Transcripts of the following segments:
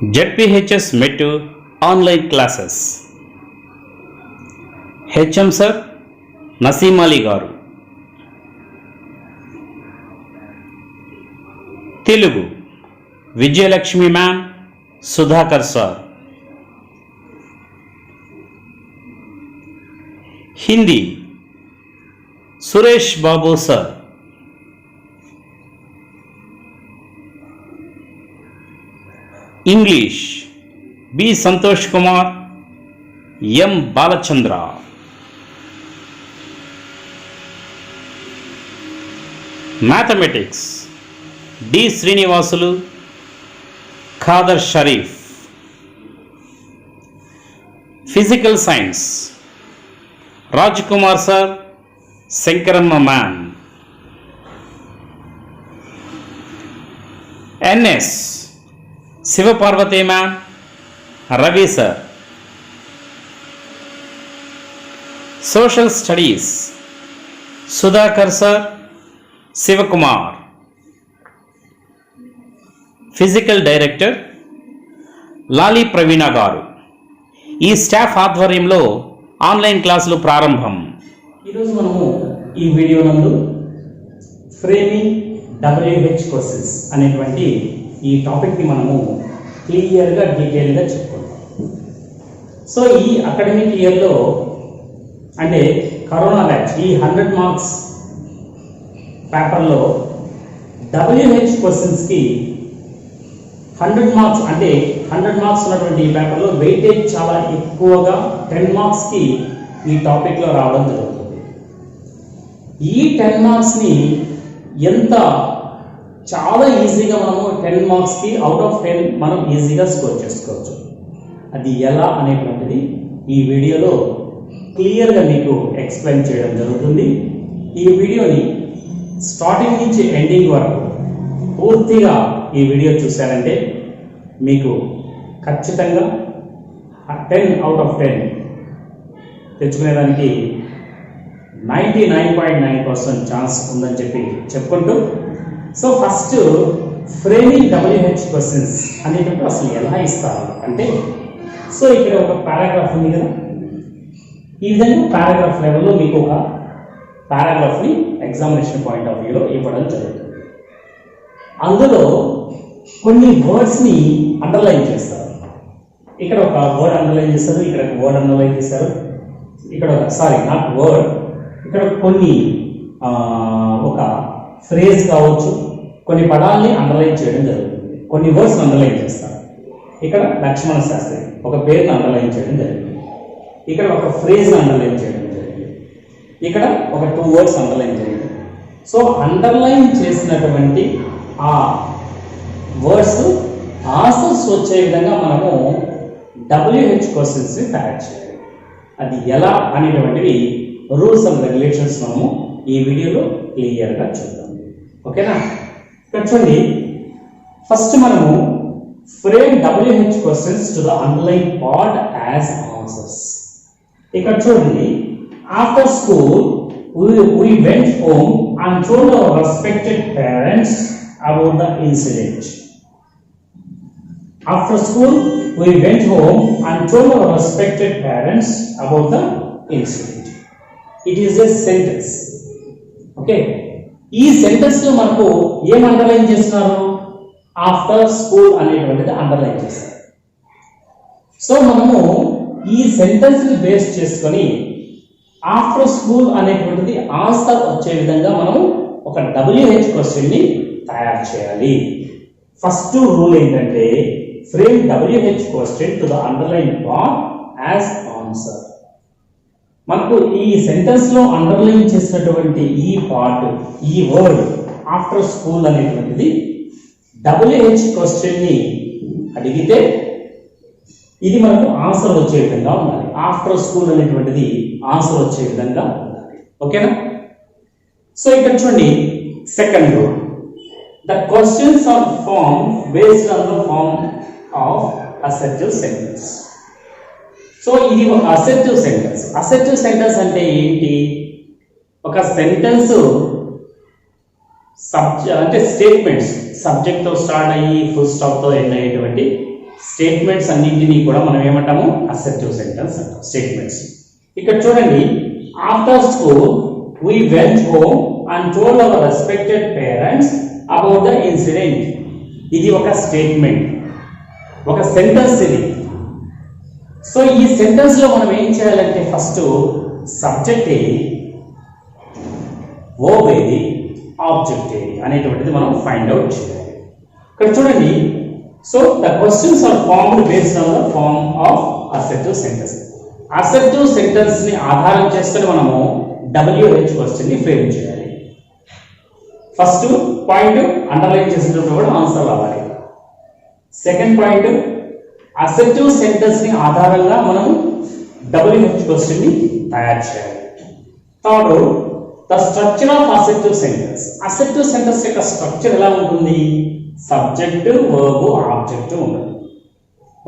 ZPHS METU online classes. HM Sir Naseem Ali Garu. Telugu Vijayalakshmi Ma'am, Sudhakar Sir. Hindi Suresh Babu Sir. English B. Santosh Kumar, M. Balachandra. Mathematics D. Srinivasulu, Khadar Sharif. Physical Science Rajkumar Sir, Sankaramma Ma'am. NS Sivaparvati Ma'am, Ravi Sir. Social Studies Sudhakar Sir, Sivakumar. Physical Director Lali Pravina Garu. ఈ staff ఆధ్వర్యంలో online క్లాసులు ప్రారంభం. ఈరోజు మనము ఈ video నందు framing WH questions అనేటువంటి ఈ టాపిక్ని మనము క్లియర్గా డీటెయిల్గా చెప్పుకుంటాం. సో ఈ అకాడమిక్ ఇయర్లో అంటే కరోనా బ్యాచ్ ఈ 100 మార్క్స్ పేపర్లో WH క్వశ్చన్స్కి 100 మార్క్స్ అంటే 100 మార్క్స్ ఉన్నటువంటి ఈ పేపర్లో వెయిటేజ్ చాలా ఎక్కువగా 10 మార్క్స్కి ఈ టాపిక్లో రావడం జరుగుతుంది. ఈ 10 మార్క్స్ని ఎంత చాలా ఈజీగా మనము 10 మార్క్స్కి అవుట్ ఆఫ్ 10 మనం ఈజీగా స్కోర్ చేసుకోవచ్చు. అది ఎలా అనేటువంటిది ఈ వీడియోలో క్లియర్గా మీకు ఎక్స్ప్లెయిన్ చేయడం జరుగుతుంది. ఈ వీడియోని స్టార్టింగ్ నుంచి ఎండింగ్ వరకు పూర్తిగా ఈ వీడియో చూశారంటే మీకు ఖచ్చితంగా 10 అవుట్ ఆఫ్ 10 తెచ్చుకునేదానికి 99.9% ఛాన్స్ ఉందని చెప్పుకుంటూ so first framing WH questions అనేటప్పుడు అసలు ఎలా ఇస్తారు అంటే సో ఇక్కడ ఒక పారాగ్రాఫ్ ఉంది కదా, ఈ విధంగా పారాగ్రాఫ్ లెవెల్లో మీకు ఒక పారాగ్రాఫ్ని ఎగ్జామినేషన్ పాయింట్ ఆఫ్ వ్యూలో ఇవ్వడం జరుగుతుంది. అందులో కొన్ని వర్డ్స్ని అండర్లైన్ చేస్తారు. ఇక్కడ ఒక వర్డ్ అండర్లైన్ చేస్తారు, ఇక్కడ ఒక వర్డ్ అండర్లైన్ చేస్తారు, ఇక్కడ నాట్ వర్డ్, ఇక్కడ కొన్ని ఒక ఫ్రేజ్ కావచ్చు, కొన్ని పదాలని అండర్లైన్ చేయడం జరుగుతుంది, కొన్ని వర్డ్స్ అండర్లైన్ చేస్తారు. ఇక్కడ లక్ష్మణ శాస్త్రి ఒక పేరుని అండర్లైన్ చేయడం జరిగింది, ఇక్కడ ఒక ఫ్రేజ్ అండర్లైన్ చేయడం జరిగింది, ఇక్కడ ఒక 2 వర్డ్స్ అండర్లైన్ జరిగింది. సో అండర్లైన్ చేసినటువంటి ఆ వర్డ్స్ ఆన్సర్స్ వచ్చే విధంగా మనము WH క్వశ్చన్స్ని తయారు చేయాలి. అది ఎలా అనేటువంటివి రూల్స్ అండ్ రెగ్యులేషన్స్ మనము ఈ వీడియోలో క్లియర్గా చూద్దాం. ఓకేనా? ఇక్కడ చూడండి, ఫస్ట్ మనము frame WH questions to the underline part as answers. ఇక్కడ చూడండి, after school we went home and told our respected parents about the incident. After school we went home and told our respected parents about the incident. It is a sentence. Okay, ఈ sentence లో మనకు ఏం underline చేస్తున్నారు? After school అనేటువంటిది underline చేస్తారు. So మనము ఈ sentence ని బేస్ చేసుకొని ఆఫ్టర్ స్కూల్ అనేటువంటిది ఆన్సర్ వచ్చే విధంగా మనం ఒక WH క్వశ్చన్ ని తయారు చేయాలి. ఫస్ట్ రూల్ ఏంటంటే frame WH question to the underline part as answer. మనకు ఈ సెంటెన్స్ లో అండర్లైన్ చేసినటువంటి ఈ పార్ట్, ఈ వర్డ్ ఆఫ్టర్ స్కూల్ అనేటువంటిది WH క్వశ్చన్ ని అడిగితే ఇది మనకు ఆన్సర్ వచ్చే విధంగా ఉండాలి. ఆఫ్టర్ స్కూల్ అనేటువంటిది ఆన్సర్ వచ్చే విధంగా ఉండాలి. ఓకేనా? సో ఇక్కడ చూడండి, second rule, the questions are form based on the form of assertive sentence. So ఇది ఒక అసెర్టివ్ సెంటెన్స్. అసెర్టివ్ సెంటెన్స్ అంటే ఏంటి? ఒక సెంటెన్స్ అంటే స్టేట్మెంట్స్ సబ్జెక్ట్ తో స్టార్ట్ అయ్యి ఫుల్ స్టాప్ తో ఎండ్ అయ్యేటువంటి స్టేట్మెంట్స్ అన్నింటినీ కూడా మనం ఏమంటాము అసెర్టివ్ సెంటెన్స్ అంటాం స్టేట్మెంట్స్. ఇక్కడ చూడండి, after school we went home and told our respected parents about the incident. ఇది ఒక స్టేట్మెంట్, ఒక సెంటెన్స్ ఇది. సో ఈ సెంటెన్స్ లో మనం ఏం చేయాలంటే ఫస్ట్ సబ్జెక్ట్ ఏది, వర్బ్ ఏది, ఆబ్జెక్ట్ ఏది అనేటువంటిది మనం ఫైండ్ అవుట్ చేయాలి. ఇక్కడ చూడండి, so the questions are formed based on the form of assertive sentence. Assertive sentence ని ఆధారం చేసుకొని మనము WH క్వశ్చన్ ని ఫ్రేమ్ చేయాలి. ఫస్ట్ పాయింట్ అండర్లైన్ చేసినప్పుడు కూడా ఆన్సర్ రావాలి. సెకండ్ పాయింట్ అసెర్టివ్ సెంటెన్స్ ని ఆధారంగా మనం WH క్వశ్చన్ ని తయారు చేయాలి. Third, the structure of assertive sentence. Assertive sentence యొక్క స్ట్రక్చర్ ఎలా ఉంటుంది? సబ్జెక్ట్, వర్బ్, ఆబ్జెక్ట్ ఉంటుంది.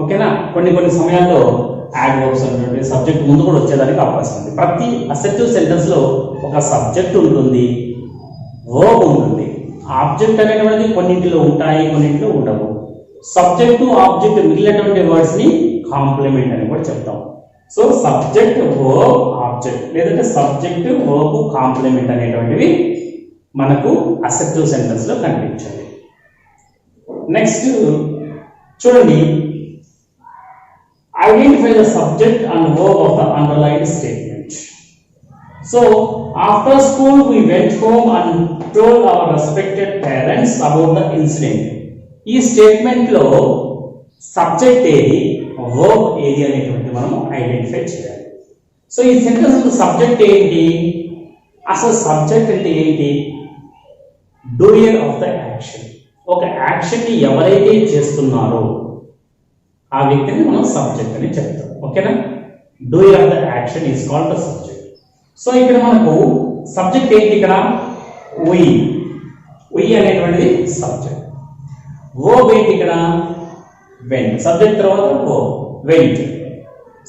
ఓకేనా? కొన్ని సమయాల్లో యాడ్ వర్బ్స్ ఉంటుంది, సబ్జెక్ట్ ముందు కూడా వచ్చేదానికి అవకాశం ఉంది. ప్రతి అసెర్టివ్ సెంటెన్స్ లో ఒక సబ్జెక్ట్ ఉంటుంది, వర్బ్ ఉంటుంది. ఆబ్జెక్ట్ అనేటువంటిది కొన్నింటిలో ఉంటాయి, కొన్నింటిలో ఉండవు. సబ్జెక్టు ఆబ్జెక్ట్ మిగిలినటువంటి వర్డ్స్ ని కాంప్లిమెంట్ అని కూడా చెప్తాం. సో సబ్జెక్ట్, వర్బ్, ఆబ్జెక్ట్ లేదంటే సబ్జెక్ట్, వర్బ్, కాంప్లిమెంట్ అనేటువంటివి మనకు అసెర్టివ్ సెంటెన్స్ లో కనిపించాలి. నెక్స్ట్ చూడండి, identify the subject and verb of the underlined statement. So after school we went home and told our respected parents about the incident. ఈ statement లో subject ఏది, verb ఏది అనేటువంటి మనం ఐడెంటిఫై చేయాలి. సో ఈ సెంటెన్స్ లో సబ్జెక్ట్ ఏంటి, అసలు సబ్జెక్ట్ అంటే ఏంటి? Doer of the action. ఒక యాక్షన్ ని ఎవరైతే చేస్తున్నారో ఆ వ్యక్తిని మనం సబ్జెక్ట్ అని చెప్తాం. ఓకేనా? Doer of the action is called the subject. So ఇక్కడ మనకు సబ్జెక్ట్ ఏంటి? ఇక్కడ we అనేటువంటిది సబ్జెక్ట్. వర్బ్ ఏంటి? ఇక్కడ went. సబ్జెక్ట్ తర్వాత వర్బ్ went.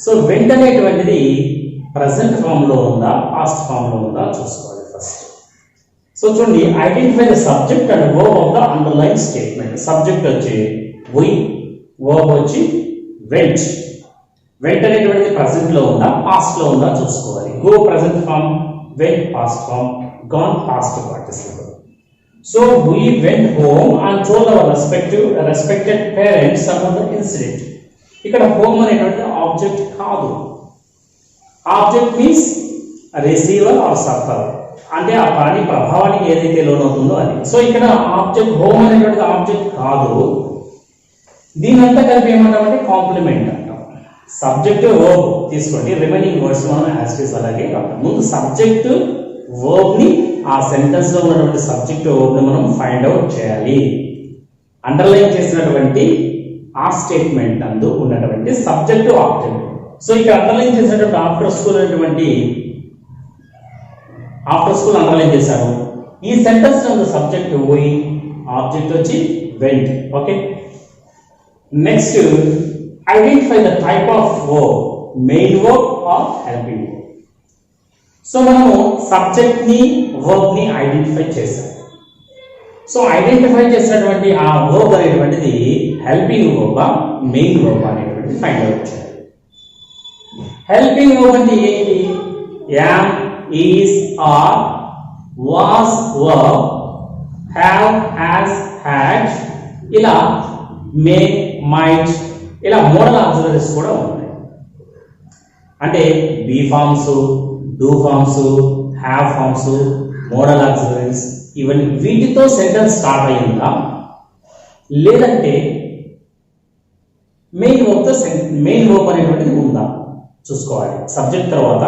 సో went అనేటువంటిది ప్రెసెంట్ ఫామ్ లో ఉందా, పాస్ట్ ఫామ్ లో ఉందా చూసుకోవాలి ఫస్ట్. సో చూడండి, identify the subject and verb of the underline statement. Subject వచ్చి we, వర్బ్ వచ్చి went. went అనేటువంటిది ప్రెసెంట్ లో ఉందా, పాస్ట్ లో ఉందా చూసుకోవాలి. go present form, went past form, gone past participle. So we went home and told our respected parents about the incident. ఇక్కడ home అనేటువంటిది ఆబ్జెక్ట్ కాదు. Object means receiver or suffer, అంటే ఆ పని ప్రభావానికి ఏదైతే లోనవుతుందో అది. సో ఇక్కడ ఆబ్జెక్ట్, హోమ్ అనేటువంటిది ఆబ్జెక్ట్ కాదు. దీనంతా కలిపి ఏమంటామంటే కాంప్లిమెంట్ అంటాం. సబ్జెక్ట్, వర్బ్ తీసుకోండి, రిమైనింగ్ వర్డ్స్ మనం యాజ్ ఇట్ ఈస్ అలాగే రాస్తాం. ముందు సబ్జెక్ట్, వర్బ్ ని ఆ సెంటెన్స్ లో ఉన్నటువంటి సబ్జెక్ట్, వర్బ్ ని మనం ఫైండ్ అవుట్ చేయాలి. అండర్లైన్ చేసినటువంటి ఆ స్టేట్మెంట్ నందు ఉన్నటువంటి సబ్జెక్ట్, ఆబ్జెక్ట్. సో ఇక్కడ అండర్లైన్ చేసినటువంటి ఆఫ్టర్ స్కూల్ అనేటువంటి ఆఫ్టర్ స్కూల్ అండర్లైన్ చేశారు. ఈ సెంటెన్స్ నందు సబ్జెక్ట్ we, ఆబ్జెక్ట్ వచ్చి went. Okay, next identify the type of verb, main verb or helping verb. So మనము సబ్జెక్ట్ ని, వర్బ్ ని ఐడెంటిఫై చేశాం. సో ఐడెంటిఫై చేసినటువంటి ఆ వర్బ్ అనేటువంటిది హెల్పింగ్ వర్బ్, మెయిన్ వర్బ్ అనేటువంటిది ఫైండ్ అవుట్ చేయాలి. హెల్పింగ్ వర్బ్ అంటే ఏంటి? Am, is, are, was, verb, have, has, had, ఇలా మే, మైట్, ఇలా మోడల్ ఆక్సిలరీస్ కూడా ఉన్నాయి. అంటే be forms, do forms, have forms, modal auxiliaries, ఇవన్నీ వీటితో సెంటెన్స్ స్టార్ట్ అయ్యిందా, లేదంటే మెయిన్ వర్బ్ అనేటువంటిది ఉందా చూసుకోవాలి. సబ్జెక్ట్ తర్వాత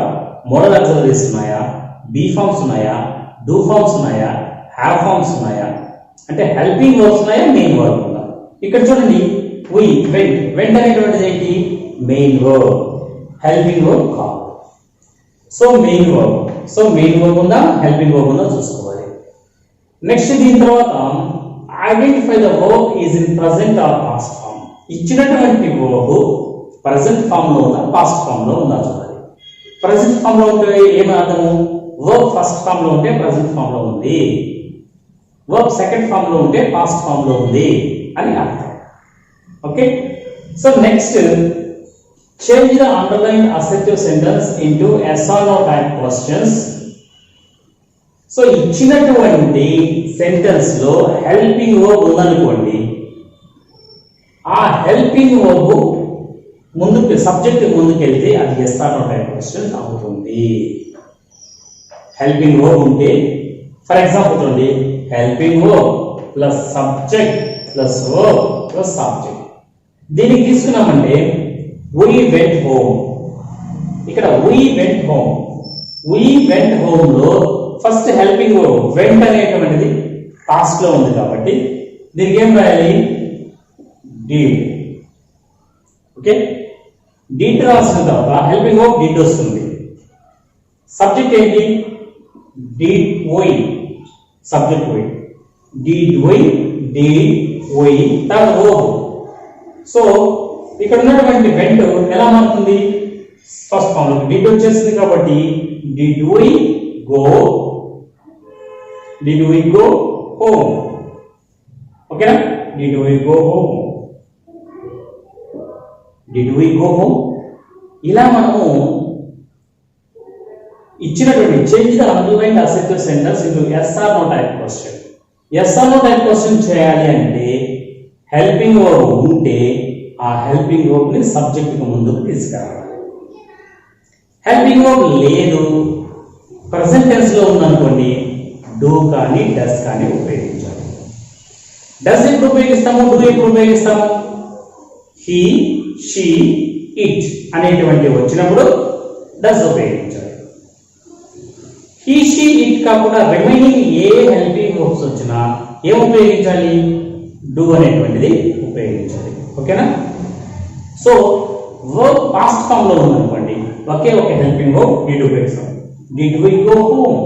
మోడల్ ఆక్సిలరీస్ ఉన్నాయా, బీ ఫార్మ్స్ ఉన్నాయా, డూ ఫార్మ్స్ ఉన్నాయా, హ్యావ్ ఫార్మ్స్ ఉన్నాయా, అంటే హెల్పింగ్ వర్బ్స్ ఉన్నాయా, మెయిన్ వర్బ్ ఉందా. ఇక్కడ చూడండి, we went అనేటువంటిది ఏంటి? మెయిన్ వర్బ్, హెల్పింగ్ వర్బ్ కాదు. సో మెయిన్ వర్బ్ ఉందా, హెల్పింగ్ వర్బ్ ఉందా చూసుకోవాలి. నెక్స్ట్ దీని తర్వాత identify the verb is in present or past form. ఇచ్చినటువంటి వర్బ్ ప్రెసెంట్ ఫామ్ లో ఉందా, పాస్ట్ ఫామ్ లో ఉందా చూడాలి. ప్రెసెంట్ ఫామ్ లో ఉంటే ఏమి అర్థము? వర్బ్ ఫస్ట్ ఫామ్ లో ఉంటే ప్రెసెంట్ ఫామ్ లో ఉంది, వర్బ్ సెకండ్ ఫామ్ లో ఉంటే పాస్ట్ ఫామ్ లో ఉంది అని అర్థం. Okay, so next change the underlined assertive sentence into yes or no type questions. So ఇచ్చినటువంటి సెంటెన్స్ లో హెల్పింగ్ వర్బ్ ఉందనుకోండి, ఆ హెల్పింగ్ వర్బ్ ముందుకు సబ్జెక్ట్ ముందుకెళ్తే అది yes or no type question అవుతుంది. హెల్పింగ్ వర్బ్ ఉంటే ఫర్ ఎగ్జాంపుల్ చూడండి, helping verb plus subject plus verb plus subject. దీనికి తీసుకున్నామంటే we went home. ఇక్కడ we went home. we went home లో ఫస్ట్ హెల్పింగ్ వర్బ్ went అనేటువంటిది పాస్ట్ లో ఉంది కాబట్టి దీనికి ఏం రాయాలి? did. ఓకే, did రాసిన తర్వాత హెల్పింగ్ వర్బ్ did వస్తుంది. సబ్జెక్ట్ ఏంటి? did we. Subject we. did we, did we తర్వాత వర్బ్. సో ఇక్కడ ఉన్నటువంటి వెంట్ ఎలా మారుతుంది? ఫస్ట్ ఫామ్ లో డిడ్ వచ్చేసింది కాబట్టి డిడ్ వి గో హోమ్. ఓకేనా? Did we go home, did we go home. ఇలా మనము ఇచ్చినటువంటి change the underlined assertive sentence into yes or no type question. yes or no type question చేయాలి అంటే helping verb ఉంటే ఆ హెల్పింగ్ వర్బ్ ని subject కు ముందుకు తీసుకురావాలి. హెల్పింగ్ వర్బ్ లేదు, ప్రెసెంట్ టెన్స్ లో ఉందనుకోండి, డూ కానీ డస్ కానీ ఉపయోగించాలి. డస్ ఎప్పుడు ఉపయోగిస్తాము, డూ ఎప్పుడు ఉపయోగిస్తాము? హీ, షీ, ఇట్ అనేటువంటి వచ్చినప్పుడు డస్ ఉపయోగించాలి. హీ, షీ, ఇట్ కాకుండా రిమైనింగ్ ఏ హెల్పింగ్ వర్బ్స్ వచ్చినా ఏం ఉపయోగించాలి? డూ అనేటువంటిది ఉపయోగించాలి. ఓకేనా? సో వర్బ్ పాస్ట్ ఫామ్ లో ఉందనుకోండి, ఒకే ఒక హెల్పింగ్ వర్బ్ డిడ్ ఉపయోగిస్తాం. Did we go home.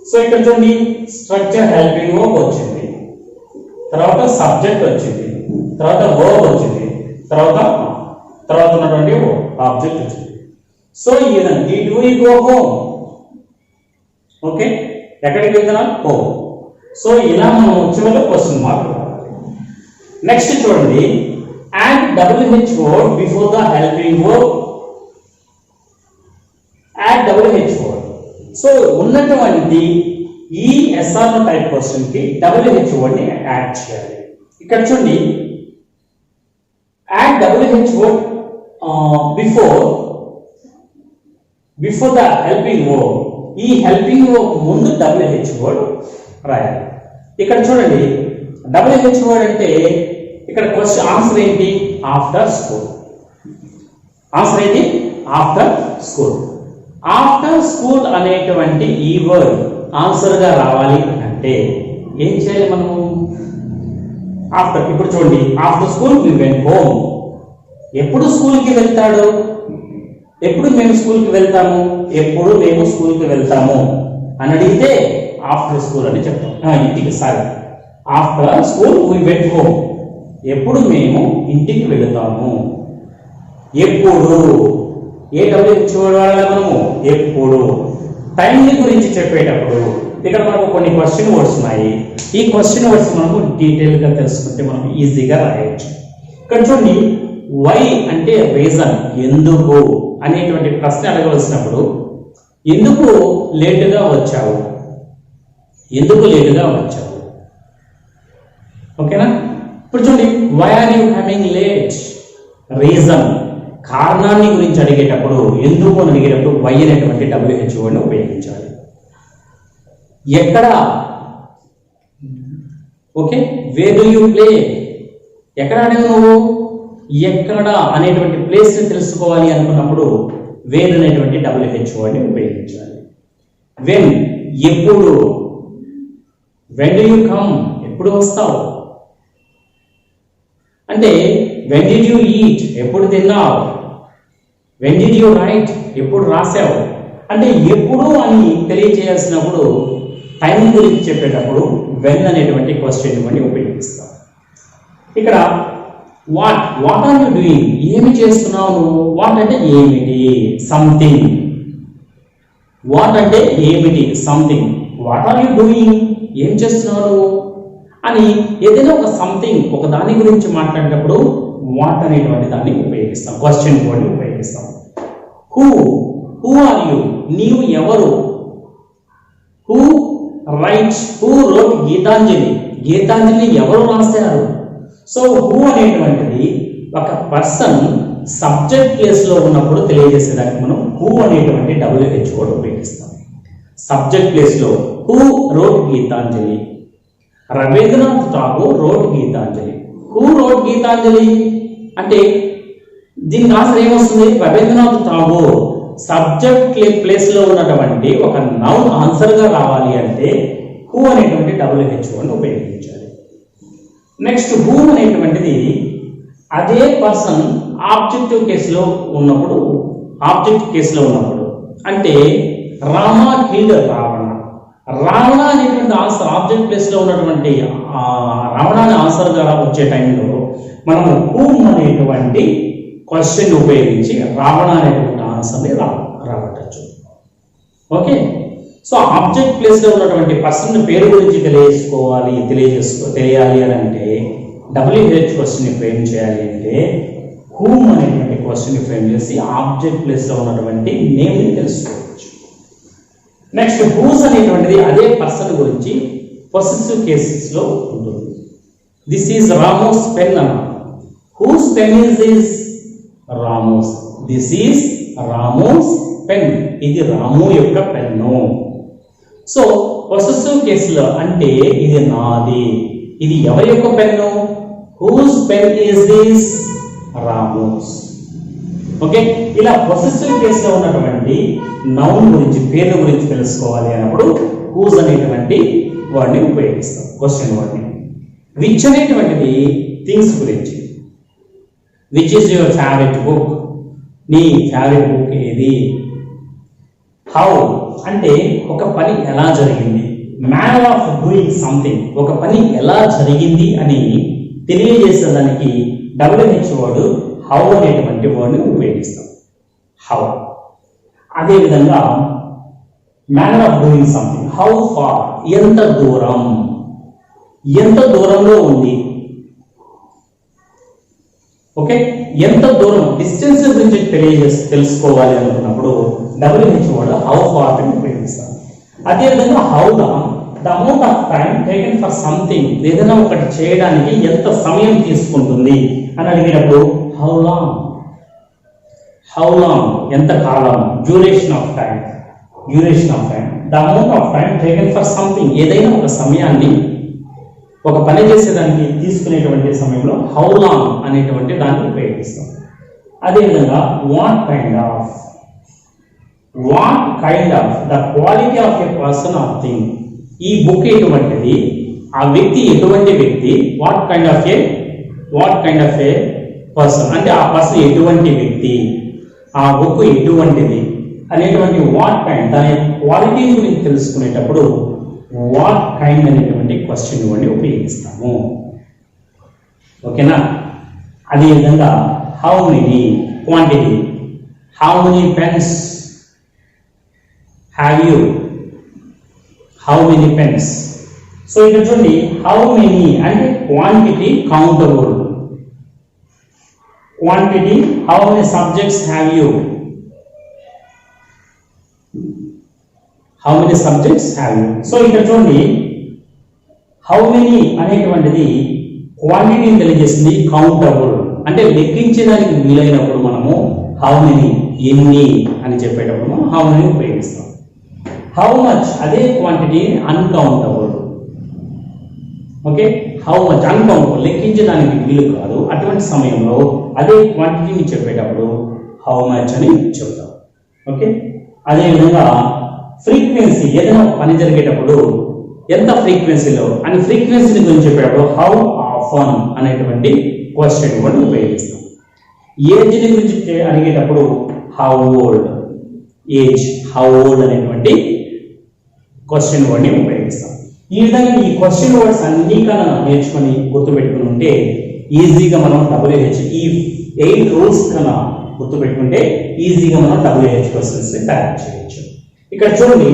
So ఇక్కడ చూడండి, స్ట్రక్చర్ హెల్పింగ్ వర్బ్ వచ్చింది, తర్వాత సబ్జెక్ట్ వచ్చింది, తర్వాత వర్బ్ వచ్చింది, తర్వాత ఉన్నటువంటి ఆబ్జెక్ట్ వచ్చింది. సో ఈ విధంగా did we go home. Okay, ఎక్కడికి వెళ్తున్నా? హోమ్. సో ఇలా మనం చివరిలో క్వశ్చన్ మార్క్. నెక్స్ట్ చూడండి, add WH word before the helping verb. add WH word. So ఉన్నటువంటి ఈ SR టైప్ క్వశ్చన్ కి WH word ని యాడ్ చేయాలి. ఇక్కడ చూడండి, add WH word before the helping verb. ఈ హెల్పింగ్ వర్బ్ ముందు WH word రాయాలి. ఇక్కడ చూడండి, WH word అంటే ఇక్కడ క్వశ్చన్ ఆన్సర్ ఏంటి? After school. ఆన్సర్ ఏంటి? After school. ఆఫ్టర్ స్కూల్ అనేటువంటి ఈ వర్డ్ ఆన్సర్ గా రావాలి అంటే ఏం చేయాలి మనము? ఆఫ్టర్. ఇప్పుడు చూడండి, after school we went home. ఎప్పుడు స్కూల్ కి వెళ్తాడు? ఎప్పుడు మేము స్కూల్ కి వెళ్తాము? ఎప్పుడు మేము స్కూల్ కి వెళ్తాము అని అడిగితే ఆఫ్టర్ స్కూల్ అని చెప్తాం. ఇంటికి sorry, after school we went home. ఎప్పుడు మేము ఇంటికి వెళతాము. ఎప్పుడు ఏ WH వాడాలి మనము? ఎప్పుడు. టైంని గురించి చెప్పేటప్పుడు ఇక్కడ మనకు కొన్ని క్వశ్చన్ వర్డ్స్ ఉన్నాయి. ఈ క్వశ్చన్ వర్డ్స్ మనము డీటెయిల్ గా తెలుసుకుంటే మనం ఈజీగా రాయొచ్చు. ఇక్కడ చూడండి, వై అంటే రీజన్, ఎందుకు అనేటువంటి ప్రశ్న అడగవలసినప్పుడు ఎందుకు లేటుగా వచ్చావు, ఎందుకు లేటుగా వచ్చావు. ఓకేనా? ఇప్పుడు చూడండి, why are you coming late. Reason, కారణాన్ని గురించి అడిగేటప్పుడు, ఎందుకు అని అడిగేటప్పుడు వై అనేటువంటి WH వర్డ్ని ఉపయోగించాలి. ఎక్కడ? Okay, wear do you play. ఎక్కడ ఆడావు నువ్వు? ఎక్కడ అనేటువంటి ప్లేస్ ని తెలుసుకోవాలి అనుకున్నప్పుడు వేర్ అనేటువంటి WH వర్డ్ని ఉపయోగించాలి. వెన్, ఎప్పుడు. వెన్ డు యూ కమ్, ఎప్పుడు వస్తావు అంటే వెన్ డిడ్ యూ ఈట్, ఎప్పుడు తిన్నావు. వెన్ డిడ్ యూ రైట్, ఎప్పుడు రాసావు. అంటే ఎప్పుడు అని తెలియజేయాల్సినప్పుడు టైం గురించి చెప్పేటప్పుడు వెన్ అనేటువంటి క్వశ్చన్ ఇవన్నీ ఉపయోగిస్తాం. ఇక్కడ వాట్ ఆర్ యూ డూయింగ్, ఏమి చేస్తున్నావు నువ్వు. వాట్ అంటే ఏమిటి, సంథింగ్. వాట్ అంటే ఏమిటి, something. What are you doing, ఏం చేస్తున్నావు అని ఏదైనా ఒక సంథింగ్, ఒక దాని గురించి మాట్లాడేటప్పుడు వాట్ అనేటువంటి దాన్ని ఉపయోగిస్తాం, క్వశ్చన్ వర్డ్ని ఉపయోగిస్తాం. హూ ఆర్ యు, నీవు ఎవరు. హూ రోట్ గీతాంజలి, గీతాంజలి ఎవరు రాశారు. సో హూ అనేటువంటిది ఒక పర్సన్ సబ్జెక్ట్ ప్లేస్ లో ఉన్నప్పుడు తెలియజేసేదానికి మనం హూ అనేటువంటి WH వర్డ్ ఉపయోగిస్తాం. సబ్జెక్ట్ ప్లేస్ లో who wrote Gitanjali, Rabindranath Tagore wrote Gitanjali. Who wrote Gitanjali అంటే దీనికి ఆన్సర్ ఏమొస్తుంది, రవీంద్రనాథ్ ఠాగూర్. సబ్జెక్ట్ ప్లేస్ లో ఉన్నటువంటి ఒక నౌన్ ఆన్సర్ గా రావాలి అంటే హూ అనేటువంటి WH వర్డ్ ఉపయోగించాలి. నెక్స్ట్ హూ అనేటువంటిది అదే పర్సన్ ఆబ్జెక్టివ్ కేసులో ఉన్నప్పుడు, అంటే రామ కిల్డ్ రావణ. రావణ అనేటువంటి ఆన్సర్ ఆబ్జెక్ట్ ప్లేస్ లో ఉన్నటువంటి రావణాన్ని ఆన్సర్ గా వచ్చే టైంలో మనము హూమ్ అనేటువంటి క్వశ్చన్ ఉపయోగించి రావణ అనేటువంటి ఆన్సర్ని రాబట్టచ్చు. ఓకే, సో ఆబ్జెక్ట్ ప్లేస్ లో ఉన్నటువంటి పర్సన్ పేరు గురించి తెలియాలి అని అంటే WH క్వశ్చన్ ని ఫ్రేమ్ చేయాలి అంటే హూమ్ అనేటువంటి క్వశ్చన్ ని ఫ్రేమ్ చేసి ఆబ్జెక్ట్ ప్లేస్ లో ఉన్నటువంటి నేమ్ ని తెలుసుకోవచ్చు. నెక్స్ట్ హూస్ అనేటువంటిది అదే పర్సన్ గురించి పొసెసివ్ కేసెస్ లో ఉంటుంది. దిస్ ఈజ్ రామోస్ పెన్ అన్న. Whose pen is this, Ramu's. This is Ramu's pen, ఇది రాము యొక్క పెన్ను. సో పొసెసివ్ కేసులో అంటే ఇది నాది, ఇది ఎవరి యొక్క pen, whose pen is this, Ramu's. Okay, ఇలా పొసెసివ్ కేసులో ఉన్నటువంటి నౌన్ గురించి, పేర్ల గురించి తెలుసుకోవాలి అన్నప్పుడు హూస్ అనేటువంటి వర్డ్ని ఉపయోగిస్తాం, క్వశ్చన్ వర్డ్ని. విచ్ అనేటువంటిది థింగ్స్ గురించి. Which is your favourite book, నీ ఫేవరెట్ బుక్ ఏది. హౌ అంటే ఒక పని ఎలా జరిగింది. మ్యానర్ ఆఫ్ డూయింగ్ సంథింగ్, ఒక పని ఎలా జరిగింది అని తెలియజేసేదానికి WH వర్డ్ హౌ అనేటువంటి వర్డ్ని ఉపయోగిస్తాం, హౌ. అదేవిధంగా manner of doing something, how far, ఎంత దూరం, ఎంత దూరంలో ఉంది. ఓకే, ఎంత దూరం, డిస్టెన్స్ గురించి తెలుసుకోవాలి అనుకున్నప్పుడు WH వర్డ్ హౌ ఫార్ అని ఉపయోగిస్తాం. అదేవిధంగా how long, the amount of time taken for something, ఏదైనా ఒకటి చేయడానికి ఎంత సమయం తీసుకుంటుంది అని అడిగినప్పుడు హౌ లాంగ్, ఎంత కాలం. Duration of time, the amount of time taken for something, ఏదైనా ఒక సమయాన్ని ఒక పని చేసేదానికి తీసుకునేటువంటి సమయంలో హౌ లాంగ్ అనేటువంటి దాన్ని ఉపయోగిస్తాం. అదేవిధంగా what kind of, the quality of a person are thing. ఈ బుక్ ఎటువంటిది, ఆ వ్యక్తి ఎటువంటి వ్యక్తి. What kind of A person అంటే ఆ పర్సన్ ఎటువంటి వ్యక్తి, ఆ బుక్ ఎటువంటిది అనేటువంటి వాట్ కైండ్, దాని క్వాలిటీ గురించి తెలుసుకునేటప్పుడు వాట్ కైండ్ అనేటువంటి క్వశ్చన్ వర్డ్ని ఉపయోగిస్తాము. ఓకేనా. అదేవిధంగా how many, quantity. How many pens have you, how many pens. So ఇక్కడ చూడండి, హౌ మెనీ అంటే quantity, countable. Quantity, how many subjects have you, how many subjects have you. So ఇక్కడ చూడండి, how many అనేటువంటిది క్వాంటిటీని తెలియజేస్తుంది, కౌంటబుల్ అంటే లెక్కించడానికి వీలైనప్పుడు మనము హౌ మెనీ, ఎన్ని అని చెప్పేటప్పుడు మనం హౌ మెనీ ఉపయోగిస్తాం. హౌ మచ్ అదే quantity, uncountable. Okay, how much uncountable, లెక్కించడానికి వీలు కాదు. అటువంటి సమయంలో అదే క్వాంటిటీని చెప్పేటప్పుడు హౌ మచ్ అని చెప్తాం. ఓకే, అదేవిధంగా ఫ్రీక్వెన్సీ, ఏదైనా పని జరిగేటప్పుడు ఎంత ఫ్రీక్వెన్సీలో అని ఫ్రీక్వెన్సీని గురించి చెప్పేటప్పుడు హౌ ఆఫన్ అనేటువంటి క్వశ్చన్ వర్డ్ ఉపయోగిస్తాం. ఏజ్ని గురించి అడిగేటప్పుడు how old, age, how old అనేటువంటి క్వశ్చన్ వర్డ్ని ఉపయోగిస్తాం. ఈ విధంగా ఈ క్వశ్చన్ వర్డ్స్ అన్ని కన్నా నేర్చుకొని గుర్తుపెట్టుకుని ఉంటే ఈజీగా మనం WH ఈ 8 రూల్స్ కన్నా గుర్తుపెట్టుకుంటే ఈజీగా మనం WH క్వశ్చన్స్ తయారు చేయొచ్చు. ఇక్కడ చూడండి,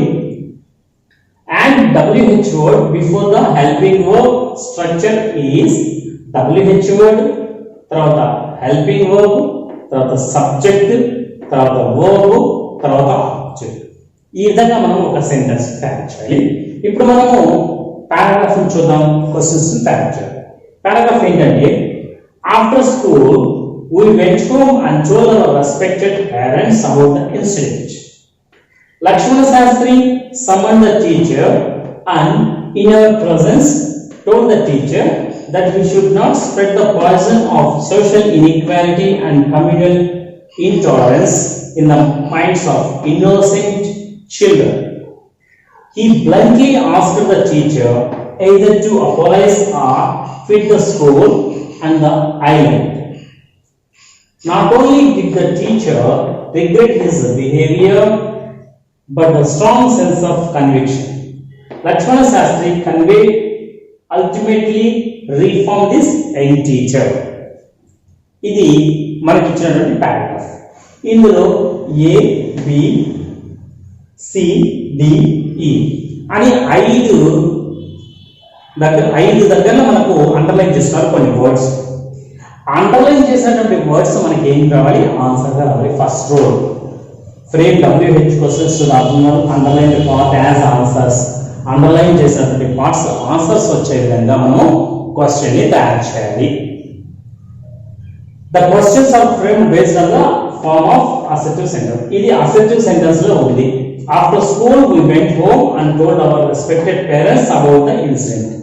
and WH word before the helping verb structure is WH word తర్వాత హెల్పింగ్ వర్బ్, తర్వాత సబ్జెక్ట్, తర్వాత వర్బ్, తర్వాత ఆబ్జెక్ట్. ఈ విధంగా మనం ఒక సెంటెన్స్ తయారు చేయాలి. ఇప్పుడు మనము పారాగ్రాఫ్ చూద్దాం, క్వశ్చన్స్ తయారు చేయాలి. పారాగ్రాఫ్ ఏంటంటే, after school we went home and told our respected parents about the incident. Lakshmana Shastri summoned the teacher and in our presence told the teacher that he should not spread the poison of social inequality and communal intolerance in the minds of innocent children. He bluntly asked the teacher either to apologize or quit the school and the island. Not only did the teacher regret his behavior, but a strong sense of conviction. Lakshmana Shastri conveyed ultimately reformed this young teacher. ఇది మనకి ఇచ్చినటువంటి paragraph. ఇందులో A, B, C, D, E అని ఐదు దగ్గర మనకు underline చేస్తున్నారు కొన్ని వర్డ్స్. అండర్లైన్ చేసినటువంటి వర్డ్స్ మనకి ఏం కావాలి, ఆన్సర్ కావాలి. First row frame WH questions రాస్తున్నారు, underline part as answers. Underline చేసినటువంటి పార్ట్స్ ఆన్సర్స్ వచ్చే విధంగా మనం క్వశ్చన్ ని తయారు చేయాలి. The questions are frame based on the form of assertive sentence. ఇది అసెర్టివ్ సెంటెన్స్ లో ఉంది. After school we went home and told our respected parents about the incident.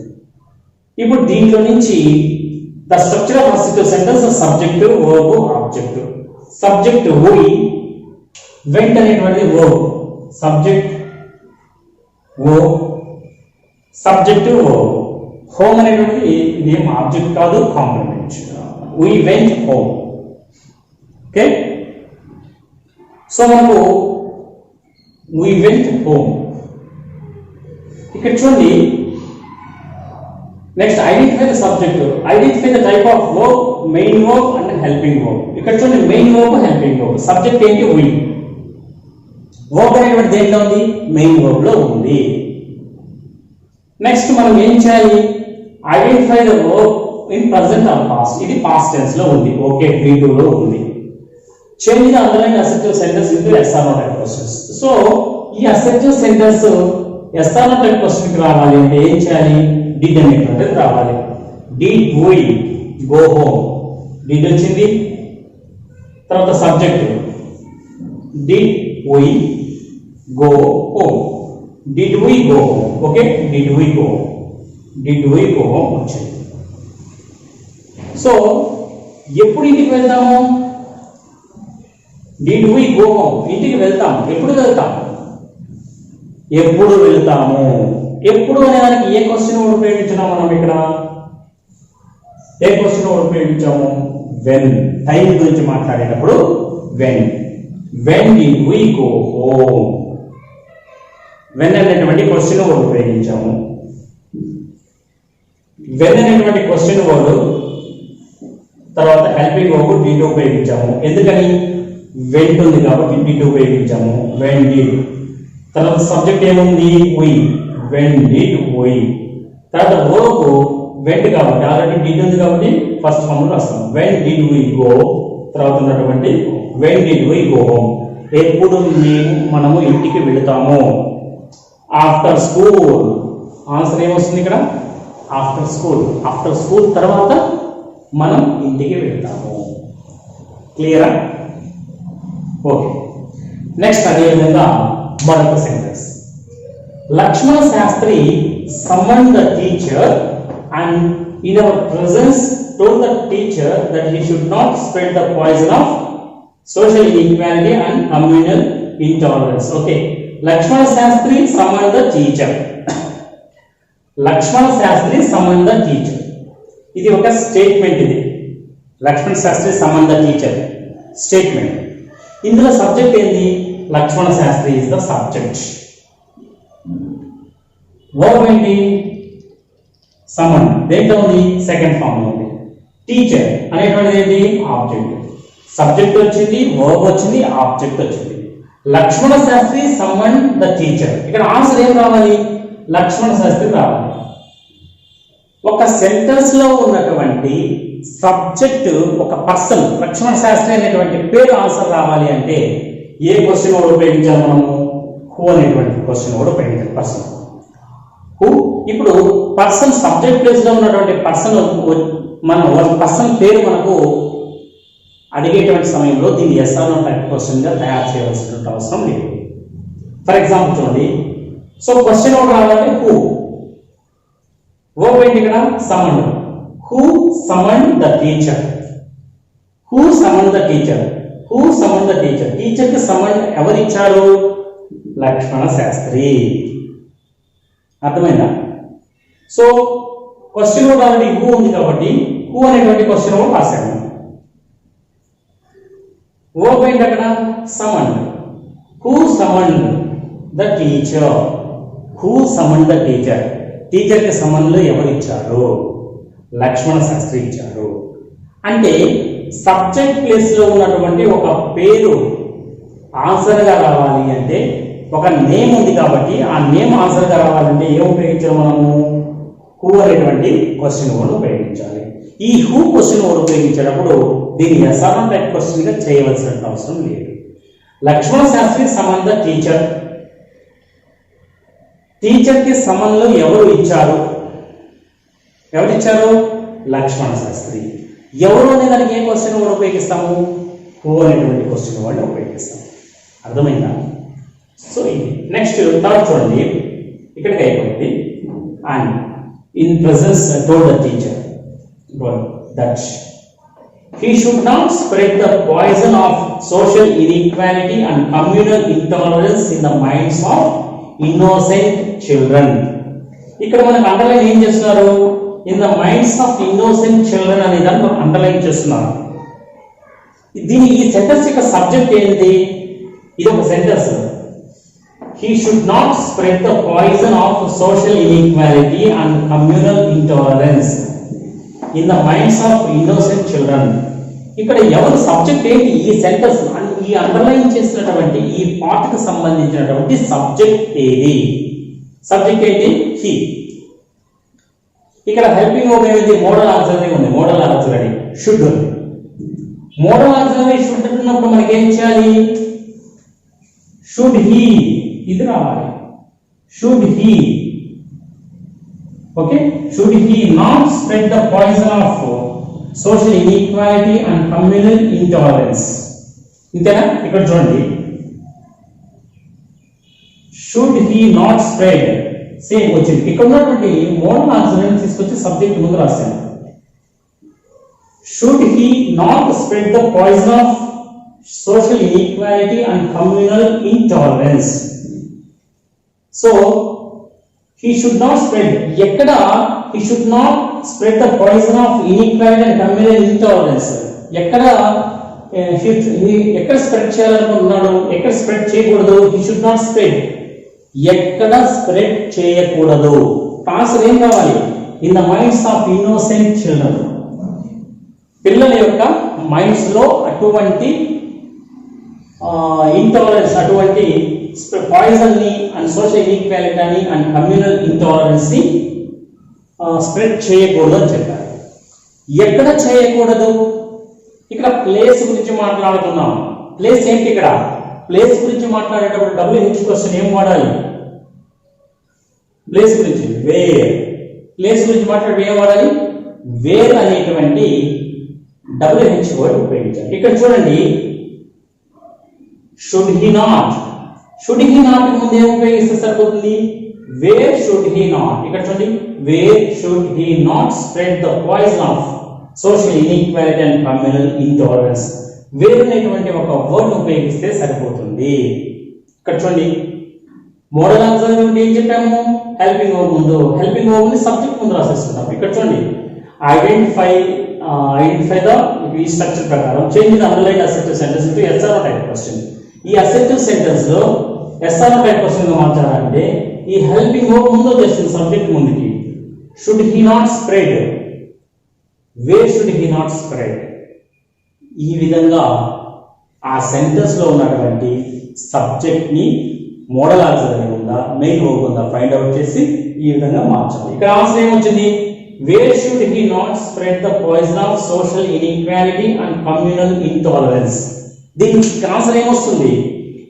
ఇప్పుడు దీంట్లో నుంచి the structure of assertive sentence is subject, verb, object. Subject we went అనేటువంటి verb, subject verb, subject verb. Home అనేటువంటి ఇది ఏం object కాదు, complement. We went home. Okay, so మనకు we went home. ఇక్కడ చూడండి, next identify the subject, identify the type of verb, main verb and helping verb. ఇక్కడ చూడండి, main verb, helping verb. Subject ఏంటి, వి. వర్బ్ అనేటువంటి దేంట్లో ఉంది, మెయిన్ వర్బ్ లో ఉంది. నెక్స్ట్ మనం ఏం చేయాలి, identify the verb in present or past. ఇది పాస్ట్ టెన్స్ లో ఉంది, ఓకే, V2 లో ఉంది. Change the underline assertive sentence into SR type questions. So ఈ assertive sentence SR type question కి రావాలి అంటే ఏం చేయాలి, డిడ్ అనేటువంటిది రావాలి. Did we go home, did వచ్చింది. తర్వాత subject did we go home, did we go home. Okay, did we go, did we go home వచ్చింది. సో ఎప్పుడు ఇంటికి వెళ్తాము, డిడ్ వి గో హోమ్, ఇంటికి వెళ్తాము. ఎప్పుడు వెళ్తాము, ఎప్పుడు వెళ్తాము. ఎప్పుడు అనే దానికి ఏ క్వశ్చన్ వర్డ్ ఉపయోగించాము మనం ఇక్కడ, ఏ క్వశ్చన్ వర్డ్ ఉపయోగించాము, వెన్. టైం గురించి మాట్లాడేటప్పుడు when. When did we go home, when అనేటువంటి క్వశ్చన్ వర్డ్ ఉపయోగించాము. వెన్ అనేటువంటి క్వశ్చన్ వర్డ్ తర్వాత హెల్పింగ్ వర్బ్ డిడ్ ఉపయోగించాము. ఎందుకని, వెంట్ ఉంది కాబట్టి డిడ్ ఉపయోగించాము. When did. తర్వాత సబ్జెక్ట్ ఏముంది, వి. When did we. తర్వాత వర్బ్ వెంట్ కాబట్టి ఆల్రెడీ డిడ్ ఉంది కాబట్టి ఫస్ట్ ఫామ్ రాస్తాం. వెన్ డిడ్ వి గో, తర్వాత ఉన్నటువంటి when did we go home. ఎప్పుడు మనము ఇంటికి వెళతాము, ఆఫ్టర్ స్కూల్. ఆన్సర్ ఏమొస్తుంది ఇక్కడ, ఆఫ్టర్ స్కూల్. ఆఫ్టర్ స్కూల్ తర్వాత మనం ఇంటికి వెళ్తాము. క్లియరా, ఓకే. నెక్స్ట్ అదే విధంగా మరొక sentence. Lakshmana Shastri summoned the teacher and in our presence told the teacher that he should not spread the poison of social inequality and communal intolerance. Okay, Lakshmana Shastri summoned the teacher. Lakshmana Shastri summoned the teacher. ఇది ఒక statement. ఇది Lakshmana Shastri summon the teacher statement. ఇందులో subject ఏంది, Lakshmana Shastri is the subject. Verb ఏంటి, summon. దేంట్లో ఉంది, second form లో ఉంది. టీచర్ అనేటువంటిది ఏంటి, ఆబ్జెక్ట్. సబ్జెక్ట్ వచ్చింది, వర్బ్ వచ్చింది, ఆబ్జెక్ట్ వచ్చింది. Lakshmana Shastri summon the teacher. ఇక్కడ ఆన్సర్ ఏం రావాలి, లక్ష్మణ శాస్త్రి రావాలి. ఒక సెంటెన్స్ లో ఉన్నటువంటి సబ్జెక్ట్ ఒక పర్సన్, లక్ష్మణ శాస్త్రి అనేటువంటి పేరు ఆన్సర్ రావాలి అంటే ఏ క్వశ్చన్ కూడా ఉపయోగించాలి మనము? హూ అనేటువంటి క్వశ్చన్ కూడా ఉపయోగించాలి. Person who. ఇప్పుడు పర్సన్ సబ్జెక్ట్ ప్లేస్ లో ఉన్నటువంటి పర్సన్, మన పర్సన్ పేరు మనకు అడిగేటువంటి సమయంలో దీన్ని yes or no type question గా తయారు చేయవలసినటువంటి అవసరం లేదు. ఫర్ ఎగ్జాంపుల్ చూడండి, సో క్వశ్చన్ ఒకటి రావాలంటే హూ, వర్బ్ ఏంటి ఇక్కడ? Summon. Who summon the teacher, who summon the teacher, who summon the teacher. Teacher కి సమన్ ఎవరు ఇచ్చారు? లక్ష్మణ శాస్త్రి. అర్థమైందా? సో క్వశ్చన్ కూడా ఆల్రెడీ హూ ఉంది కాబట్టి హూ అనేటువంటి క్వశ్చన్ కూడా రాశాను. వర్బ్ ఏంటి అక్కడ? Summon. Who summon the teacher, who summon the teacher. Teacher కి సమన్లు ఎవరు ఇచ్చారు? లక్ష్మణ శాస్త్రి ఇచ్చారు. అంటే సబ్జెక్ట్ ప్లేస్ లో ఉన్నటువంటి ఒక పేరు ఆన్సర్ గా రావాలి అంటే, ఒక నేమ్ ఉంది కాబట్టి ఆ నేమ్ ఆన్సర్ గా రావాలంటే ఏం ఉపయోగించాలి మనము? హూ అనేటువంటి క్వశ్చన్ వర్డ్ ఉపయోగించాలి. ఈ హూ క్వశ్చన్ వర్డ్ ఉపయోగించేటప్పుడు దీన్ని ఎస్ఆర్ టైప్ క్వశ్చన్ గా చేయవలసిన అవసరం లేదు. లక్ష్మణ శాస్త్రి సమన్ ద టీచర్. టీచర్ కి సమన్లు ఎవరు ఇచ్చారు? ఎవరు ఇచ్చారు? లక్ష్మణ శాస్త్రి. ఎవరు అనే దానికి ఏ క్వశ్చన్ వర్డ్ ఉపయోగిస్తాము? హూ అనేటువంటి క్వశ్చన్ వర్డ్ ఉపయోగిస్తాము. అర్థమైందా? సో ఇది నెక్స్ట్ థర్డ్ చూడండి, ఇక్కడికి అయిపోయింది. And in presence told the teacher that he should not spread the poison of social inequality and communal intolerance in the minds of innocent children. ఇక్కడ మనకు underline ఏం చేస్తున్నారు? In the minds of innocent children అనే దాన్ని underline చేస్తున్నారు. దీని ఈ sentence యొక్క సబ్జెక్ట్ ఏంటి? ఇది ఒక sentence. he should not spread the poison of social inequality and communal intolerance in the minds of innocent children. ఇక్కడ ఎవరు సబ్జెక్ట్ ఏంటి? ఈ సెంటెన్స్, ఈ అండర్లైన్ చేసినటువంటి ఈ పార్ట్ కి సంబంధించినటువంటి సబ్జెక్ట్ ఏది? సబ్జెక్ట్ ఏంటి? హీ. ఇక్కడ హెల్పింగ్ వర్బ్ ఏమైంది? మోడల్ ఆక్సిలరీ ఉంది. మోడల్ ఆక్సిలరీ షుడ్ ఉంది. మోడల్ ఆక్సిలరీ షుడ్ ఉన్నప్పుడు మనకి ఏం చేయాలి? షుడ్ హీ ఇది రావాలి. Should he. Okay, should he not spread the poison of social inequality and communal intolerance. ఇంతేనా? ఇక్కడ చూడండి, should he not spread same వచ్చింది. ఇక్కడ ఉన్నటువంటి మోడల్ ఆన్సర్ తీసుకొచ్చి సబ్జెక్ట్ ముందు రాశాను. Should he not spread the poison of social inequality and communal intolerance. So he should not spread, ఎక్కడ he should not spread the poison of inequality and communal intolerance. ఎక్కడ ఎక్కడ spread చేయాలనుకుంటున్నాడు? ఎక్కడ spread చేయకూడదు? he should not spread, ఎక్కడ spread చేయకూడదు. Answer ఏం కావాలి? in the minds of innocent children. పిల్లల యొక్క మైండ్స్ లో అటువంటి ఇంటాలరెన్స్, అటువంటి పాయిజన్ ని అండ్ సోషల్ ఈక్వాలిటీ అని అండ్ కమ్యూనల్ ఇంటాలరెన్స్ ని స్ప్రెడ్ చేయకూడదు అని చెప్పారు. ఎక్కడ చేయకూడదు? ఇక్కడ ప్లేస్ గురించి మాట్లాడుతున్నాం. ప్లేస్ ఏంటి? ఇక్కడ ప్లేస్ గురించి మాట్లాడేటప్పుడు WH క్వశ్చన్ ఏం వాడాలి? ప్లేస్ గురించి వేర్. ప్లేస్ గురించి మాట్లాడే ఏం వాడాలి? వేర్ అనేటువంటి WH వర్డ్ ఉపయోగించాలి. ఇక్కడ చూడండి, should he not. Should he not ముందు ఏం ఉపయోగిస్తే సరిపోతుంది? Where should he not. ఇక్కడ చూడండి, where should he not spread the poison of social inequality and communal intolerance. Where అనేటువంటి ఒక వర్డ్ ఉపయోగిస్తే సరిపోతుంది. ఇక్కడ చూడండి, మోడల్ ఆన్సర్ ఏం చెప్పాము? హెల్పింగ్ వర్బ్ ముందు, హెల్పింగ్ వర్బ్ ని సబ్జెక్ట్ ముందు రాసేస్తున్నాం. ఇక్కడ చూడండి, ఐడెంటిఫై ద ఈ స్ట్రక్చర్ ప్రకారం change the underline assertive sentence into SR type question. ఈ అసెప్టివ్ సెంటెన్స్ లో ఎస్ఆర్ టైప్ క్వశ్చన్ గా మార్చాలంటే ఈ హెల్పింగ్ వర్బ్ ముందు చేస్తుంది సబ్జెక్ట్ ముందుకి. Should he not spread, where should he not spread. ఈ విధంగా ఆ సెంటెన్స్ లో ఉన్నటువంటి సబ్జెక్ట్ ని మోడల్ ఆన్సర్ ఉందా, మెయిన్ వర్బ్ ఉందా ఫైండ్ అవుట్ చేసి ఈ విధంగా మార్చాలి. ఇక్కడ ఆన్సర్ ఏమొచ్చింది? Wear should he not spread the poison of social inequality and communal intolerance. దీనికి ఆన్సర్ ఏమొస్తుంది?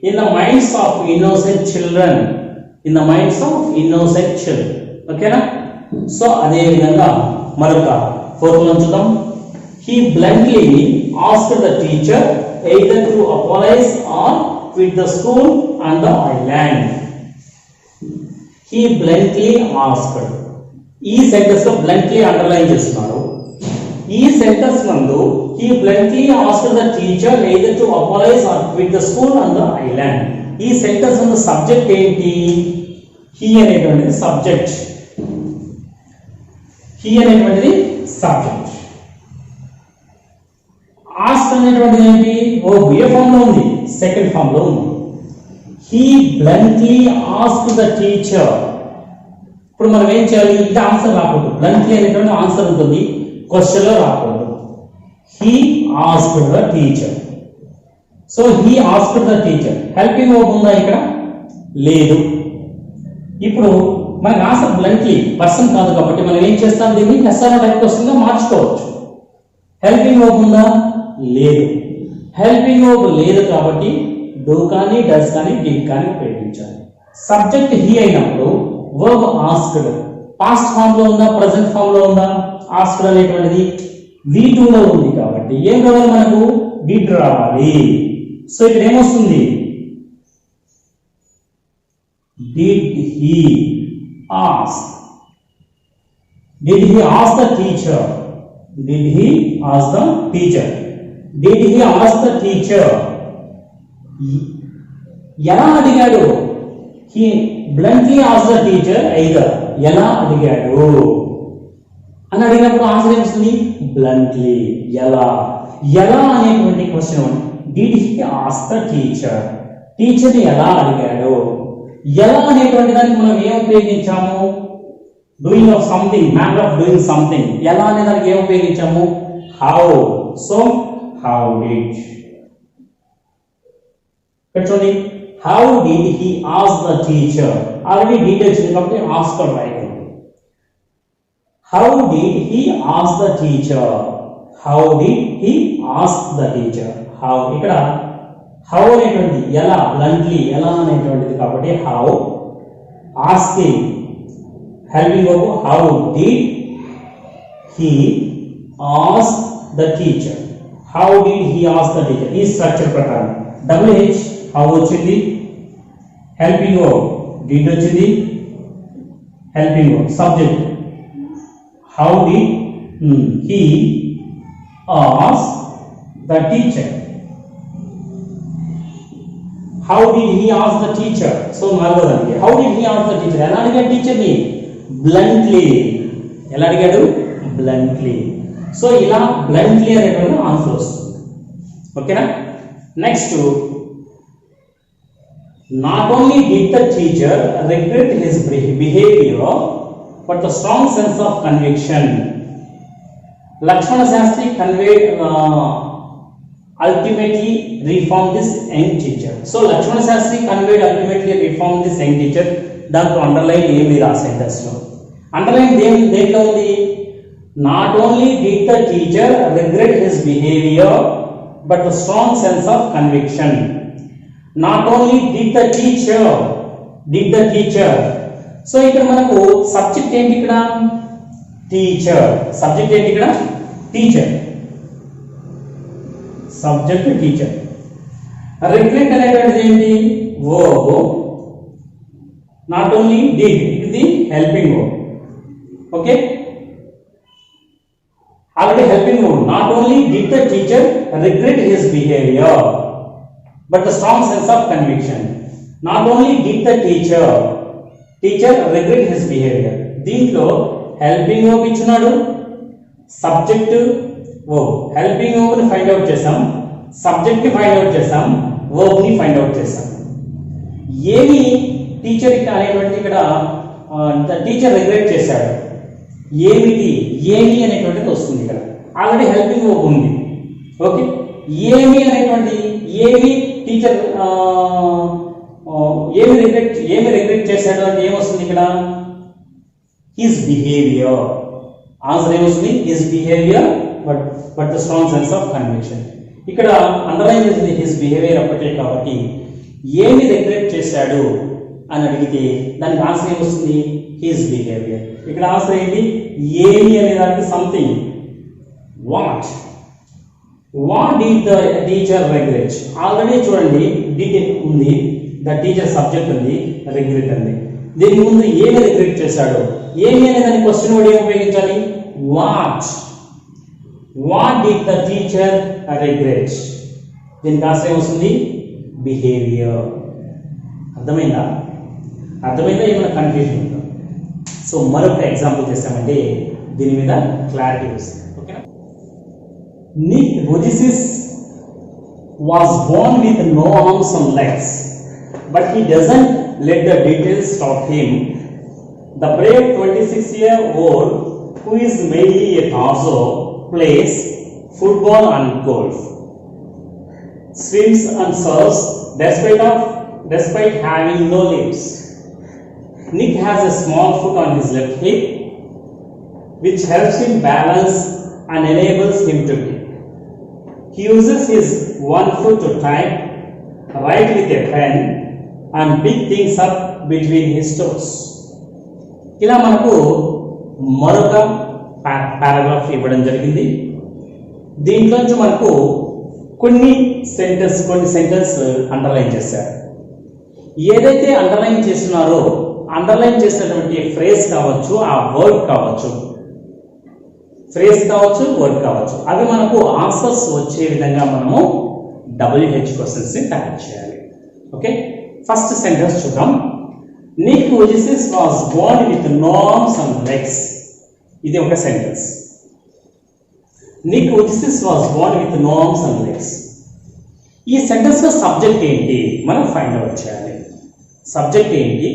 In the minds of innocent children. In the minds of innocent children. ఓకేనా? సో అదే విధంగా మరొక ఫోర్త్ లో చూద్దాం. He bluntly asked the teacher either to apologize or quit the school and the island. He bluntly asked. ఈ sentence లో bluntly underline చేస్తున్నారు. ఈ సెంటెన్స్ నందు he bluntly asked the teacher either to apologize or quit the school and the island. ఈ sentence నందు subject ఏంటి? he అనేటువంటిది subject. he అనేటువంటిది సబ్జెక్ట్. ఆస్క్ అనేటువంటిది ఏంటి? ఓ ఏ ఫామ్ లో ఉంది? సెకండ్ ఫామ్ లో ఉంది. He bluntly ask the teacher. ఇప్పుడు మనం ఏం చేయాలి? ఇది ఆన్సర్ రాకూడదు. బ్లంట్లీ అనేటువంటి ఆన్సర్ ఉంటుంది, క్వశ్చన్ లో రాకూడదు. He ask the teacher. So he ask the teacher. Helping verb ఉందా ఇక్కడ? లేదు. ఇప్పుడు మనకి ఆన్సర్ బ్లంట్లీ పర్సన్ కాదు కాబట్టి మనం ఏం చేస్తాం? దీన్ని ఎస్ఆర్ టైప్ క్వశ్చన్ గా మార్చుకోవచ్చు. హెల్పింగ్ వర్బ్ ఉందా? లేదు. హెల్పింగ్ వర్బ్ లేదు కాబట్టి డూ కానీ డస్ కానీ డిడ్ కానీ ఉపయోగించాలి. సబ్జెక్ట్ హీ అయినప్పుడు వర్బ్ ఆస్క్డ్ పాస్ట్ ఫామ్ లో ఉందా? ప్రెజెంట్ ఫామ్ లో ఉందా? ఆస్క్డ్ అనేటువంటిది V2 లో ఉంది కాబట్టి ఏం కావాలి మనకు? డిడ్ రావాలి. సో ఇక్కడ ఏమొస్తుంది? Did he ask. Did he ask the teacher. Did he ask the teacher? Did he ask the teacher? ఎలా అడిగాడు? He bluntly asked the teacher either. ఎలా అడిగాడు అని అడిగినప్పుడు ఆన్సర్ ఏమొస్తుంది? బ్లంట్లీ. ఎలా? ఎలా అనేటువంటి question. Did he ask the teacher? Teacher ఎలా అడిగాడు? ఎలా అనేటువంటి దానికి మనం ఏం ఉపయోగించాము? Doing of something, matter of doing something. ఎలా అనే దానికి ఏం ఉపయోగించాము? హౌ. So how did. చూడండి, how did he ask the teacher. Already details కాబట్టి ask right. How did he ask the teacher. How did he ask the teacher. How ఇక్కడ how అనేటువంటిది ఎలా, బ్లంట్లీ ఎలా అనేటువంటిది కాబట్టి how. Asking helping verb, how did he ask the teacher. How did he ask the teacher? ఈ structure ప్రకారం WH how వచ్చింది, helping verb did వచ్చింది, helping verb subject how did he ask the teacher. How did he ask the teacher? So నాలుగోదానికి how did he ask the teacher. ఎలా అడిగాడు teacher ని? Bluntly. ఎలా అడిగాడు? Bluntly. So ఇలా bluntly అనేటువంటి answer వస్తుంది. ఓకేనా? Next, not only did the teacher regret his behaviour but the strong sense of conviction. Lakshmana Shastri ultimately reformed this young teacher. So Lakshmana Shastri conveyed ultimately reformed this young teacher. దాంట్లో underline ఏమి రా sentence లో? Underline దేంట్లో ఉంది? Not only did the teacher regret his behaviour but the strong sense of conviction. Not only did the teacher. So ఇక్కడ మనకు subject ఏంటి? ఇక్కడ టీచర్. సబ్జెక్ట్ ఏంటి ఇక్కడ? టీచర్. Subject teacher. రిగ్రెట్ అనేటువంటిది ఏంటి? వర్బ్. నాట్ ఓన్లీ డిడ్, ఇది helping verb. Okay, already helping verb. Not only did the teacher regret his behaviour but the strong sense of conviction. Not only did the teacher regret his behaviour. దీంట్లో helping verb ఇచ్చినాడు, subject verb. Helping verb ని find out చేసాం, subject ని find out చేసాం, verb ని find out చేసాం. ఏమి teacher అనేటువంటిది ఇక్కడ టీచర్ రిగ్రెట్ చేశాడు. ఏమిటి? ఏమి అనేటువంటిది వస్తుంది ఇక్కడ. ఆల్రెడీ హెల్పింగ్ వర్బ్ ఉంది. ఓకే, ఏమి అనేటువంటి ఏమి టీచర్ ఏమి రిగ్రెట్ చేశాడు అంటే ఏమొస్తుంది ఇక్కడ? His behaviour. ఆన్సర్ ఏమొస్తుంది his behaviour but the strong sense of conviction. ఇక్కడ అండర్లైన్ చేసింది హిస్ బిహేవియర్ అప్పటే కాబట్టి ఏమి రెగ్రెట్ చేశాడు అని అడిగితే దానికి ఆన్సర్ ఏమొస్తుంది హిస్ బిహేవియర్. ఇక్కడ ఆన్సర్ ఏంటి ఏమి అనే దానికి something. What did the teacher regret. Already చూడండి డిడ్ ఉంది, ద టీచర్ సబ్జెక్ట్ ఉంది, రెగ్రెట్ ఉంది. దీని ముందు ఏమి రెగ్రెట్ చేశాడు, ఏమి అనే దాని క్వశ్చన్ వర్డ్ ఏమి ఉపయోగించాలి what did the teacher regret. దీనికి ఆన్సర్ ఏమొస్తుంది బిహేవియర్. అర్థమైందా ఏమైనా కన్ఫ్యూజన్ ఉందా? సో మరొక ఎగ్జాంపుల్ చేస్తామంటే దీని మీద క్లారిటీ వస్తుంది. ఓకేనా. Nick Vujicic was born with no arms and legs, but he doesn't let the details stop him. The brave 26-year-old, who is mainly a torso, plays football and golf, swims and surfs despite having no limbs. Nick has a small foot on his left hip, which helps him balance and enables him to kick. He uses his one foot to type, write with a pen, and pick things up between his toes. ఇలా మనకు మరొక paragraph ఇవ్వడం జరిగింది. దీంట్లోంచి మనకు కొన్ని sentence underline చేశారు. ఏదైతే అండర్లైన్ చేస్తున్నారో అండర్లైన్ చేసినటువంటి ఫ్రేజ్ కావచ్చు, ఆ వర్డ్ కావచ్చు, వర్డ్ కావచ్చు, అవి మనకు ఆన్సర్స్ వచ్చే విధంగా మనము WH క్వశ్చన్స్ ని తయారు చేయాలి. ఓకే, ఫస్ట్ సెంటెన్స్ చూద్దాం. Nick Vujicic was born with no arms and legs. ఇది ఒక sentence. Nick Vujicic was born with no arms and legs. ఈ సెంటెన్స్ లో సబ్జెక్ట్ ఏంటి మనం ఫైండ్ అవుట్ చేయాలి. సబ్జెక్ట్ ఏంటి,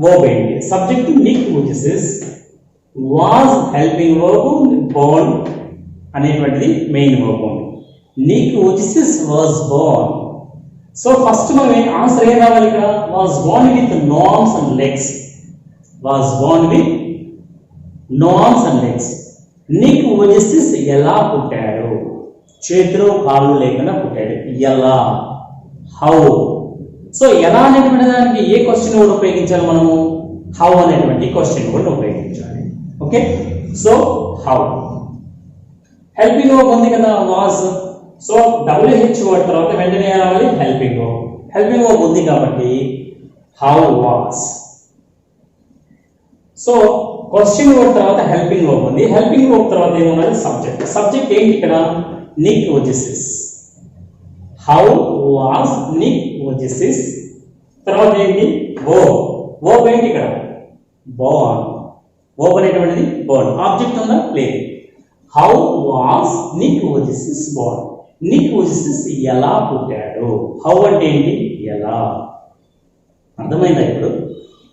వర్బ్ ఏంటి. Subject Nick Vujicic, was helping verb, born అనేటువంటిది main verb. Nick Vujicic was born. So first మనం answer ఏం రావాలి ఇక్కడ, was born with no arms and legs. Nick Vujicic ఎలా పుట్టాడు, చేతిలో కాళ్ళు లేకుండా పుట్టాడు. ఎలా, హౌ. సో ఎలా అనేటువంటి దానికి ఏ క్వశ్చన్ వర్డ్ ఉపయోగించాలి మనము, హౌ అనేటువంటి క్వశ్చన్ వర్డ్ ఉపయోగించాలి. Okay, so how. Helping verb ఉంది కదా వాస్, సో WH వర్డ్ తర్వాత వెంటనే రావాలి హెల్పింగ్ వర్బ్ ఉంది కాబట్టి how was. So question word తర్వాత హెల్పింగ్ వర్బ్ ఉంది, హెల్పింగ్ వర్బ్ తర్వాత ఏమున్నది సబ్జెక్ట్ ఏంటి ఇక్కడ Nick Vujicic. How was Nick Vujicic. తర్వాత ఏంటి వర్బ్ ఏంటి ఇక్కడ born. వర్బ్ అనేటువంటిది born. ఆబ్జెక్ట్ ఉందా లేదు. How was Nick Vujicic born. Nick Vujicic ఎలా పుట్టాడు. హౌ అంటే ఏంటి ఎలా. అర్థమైందా ఇప్పుడు.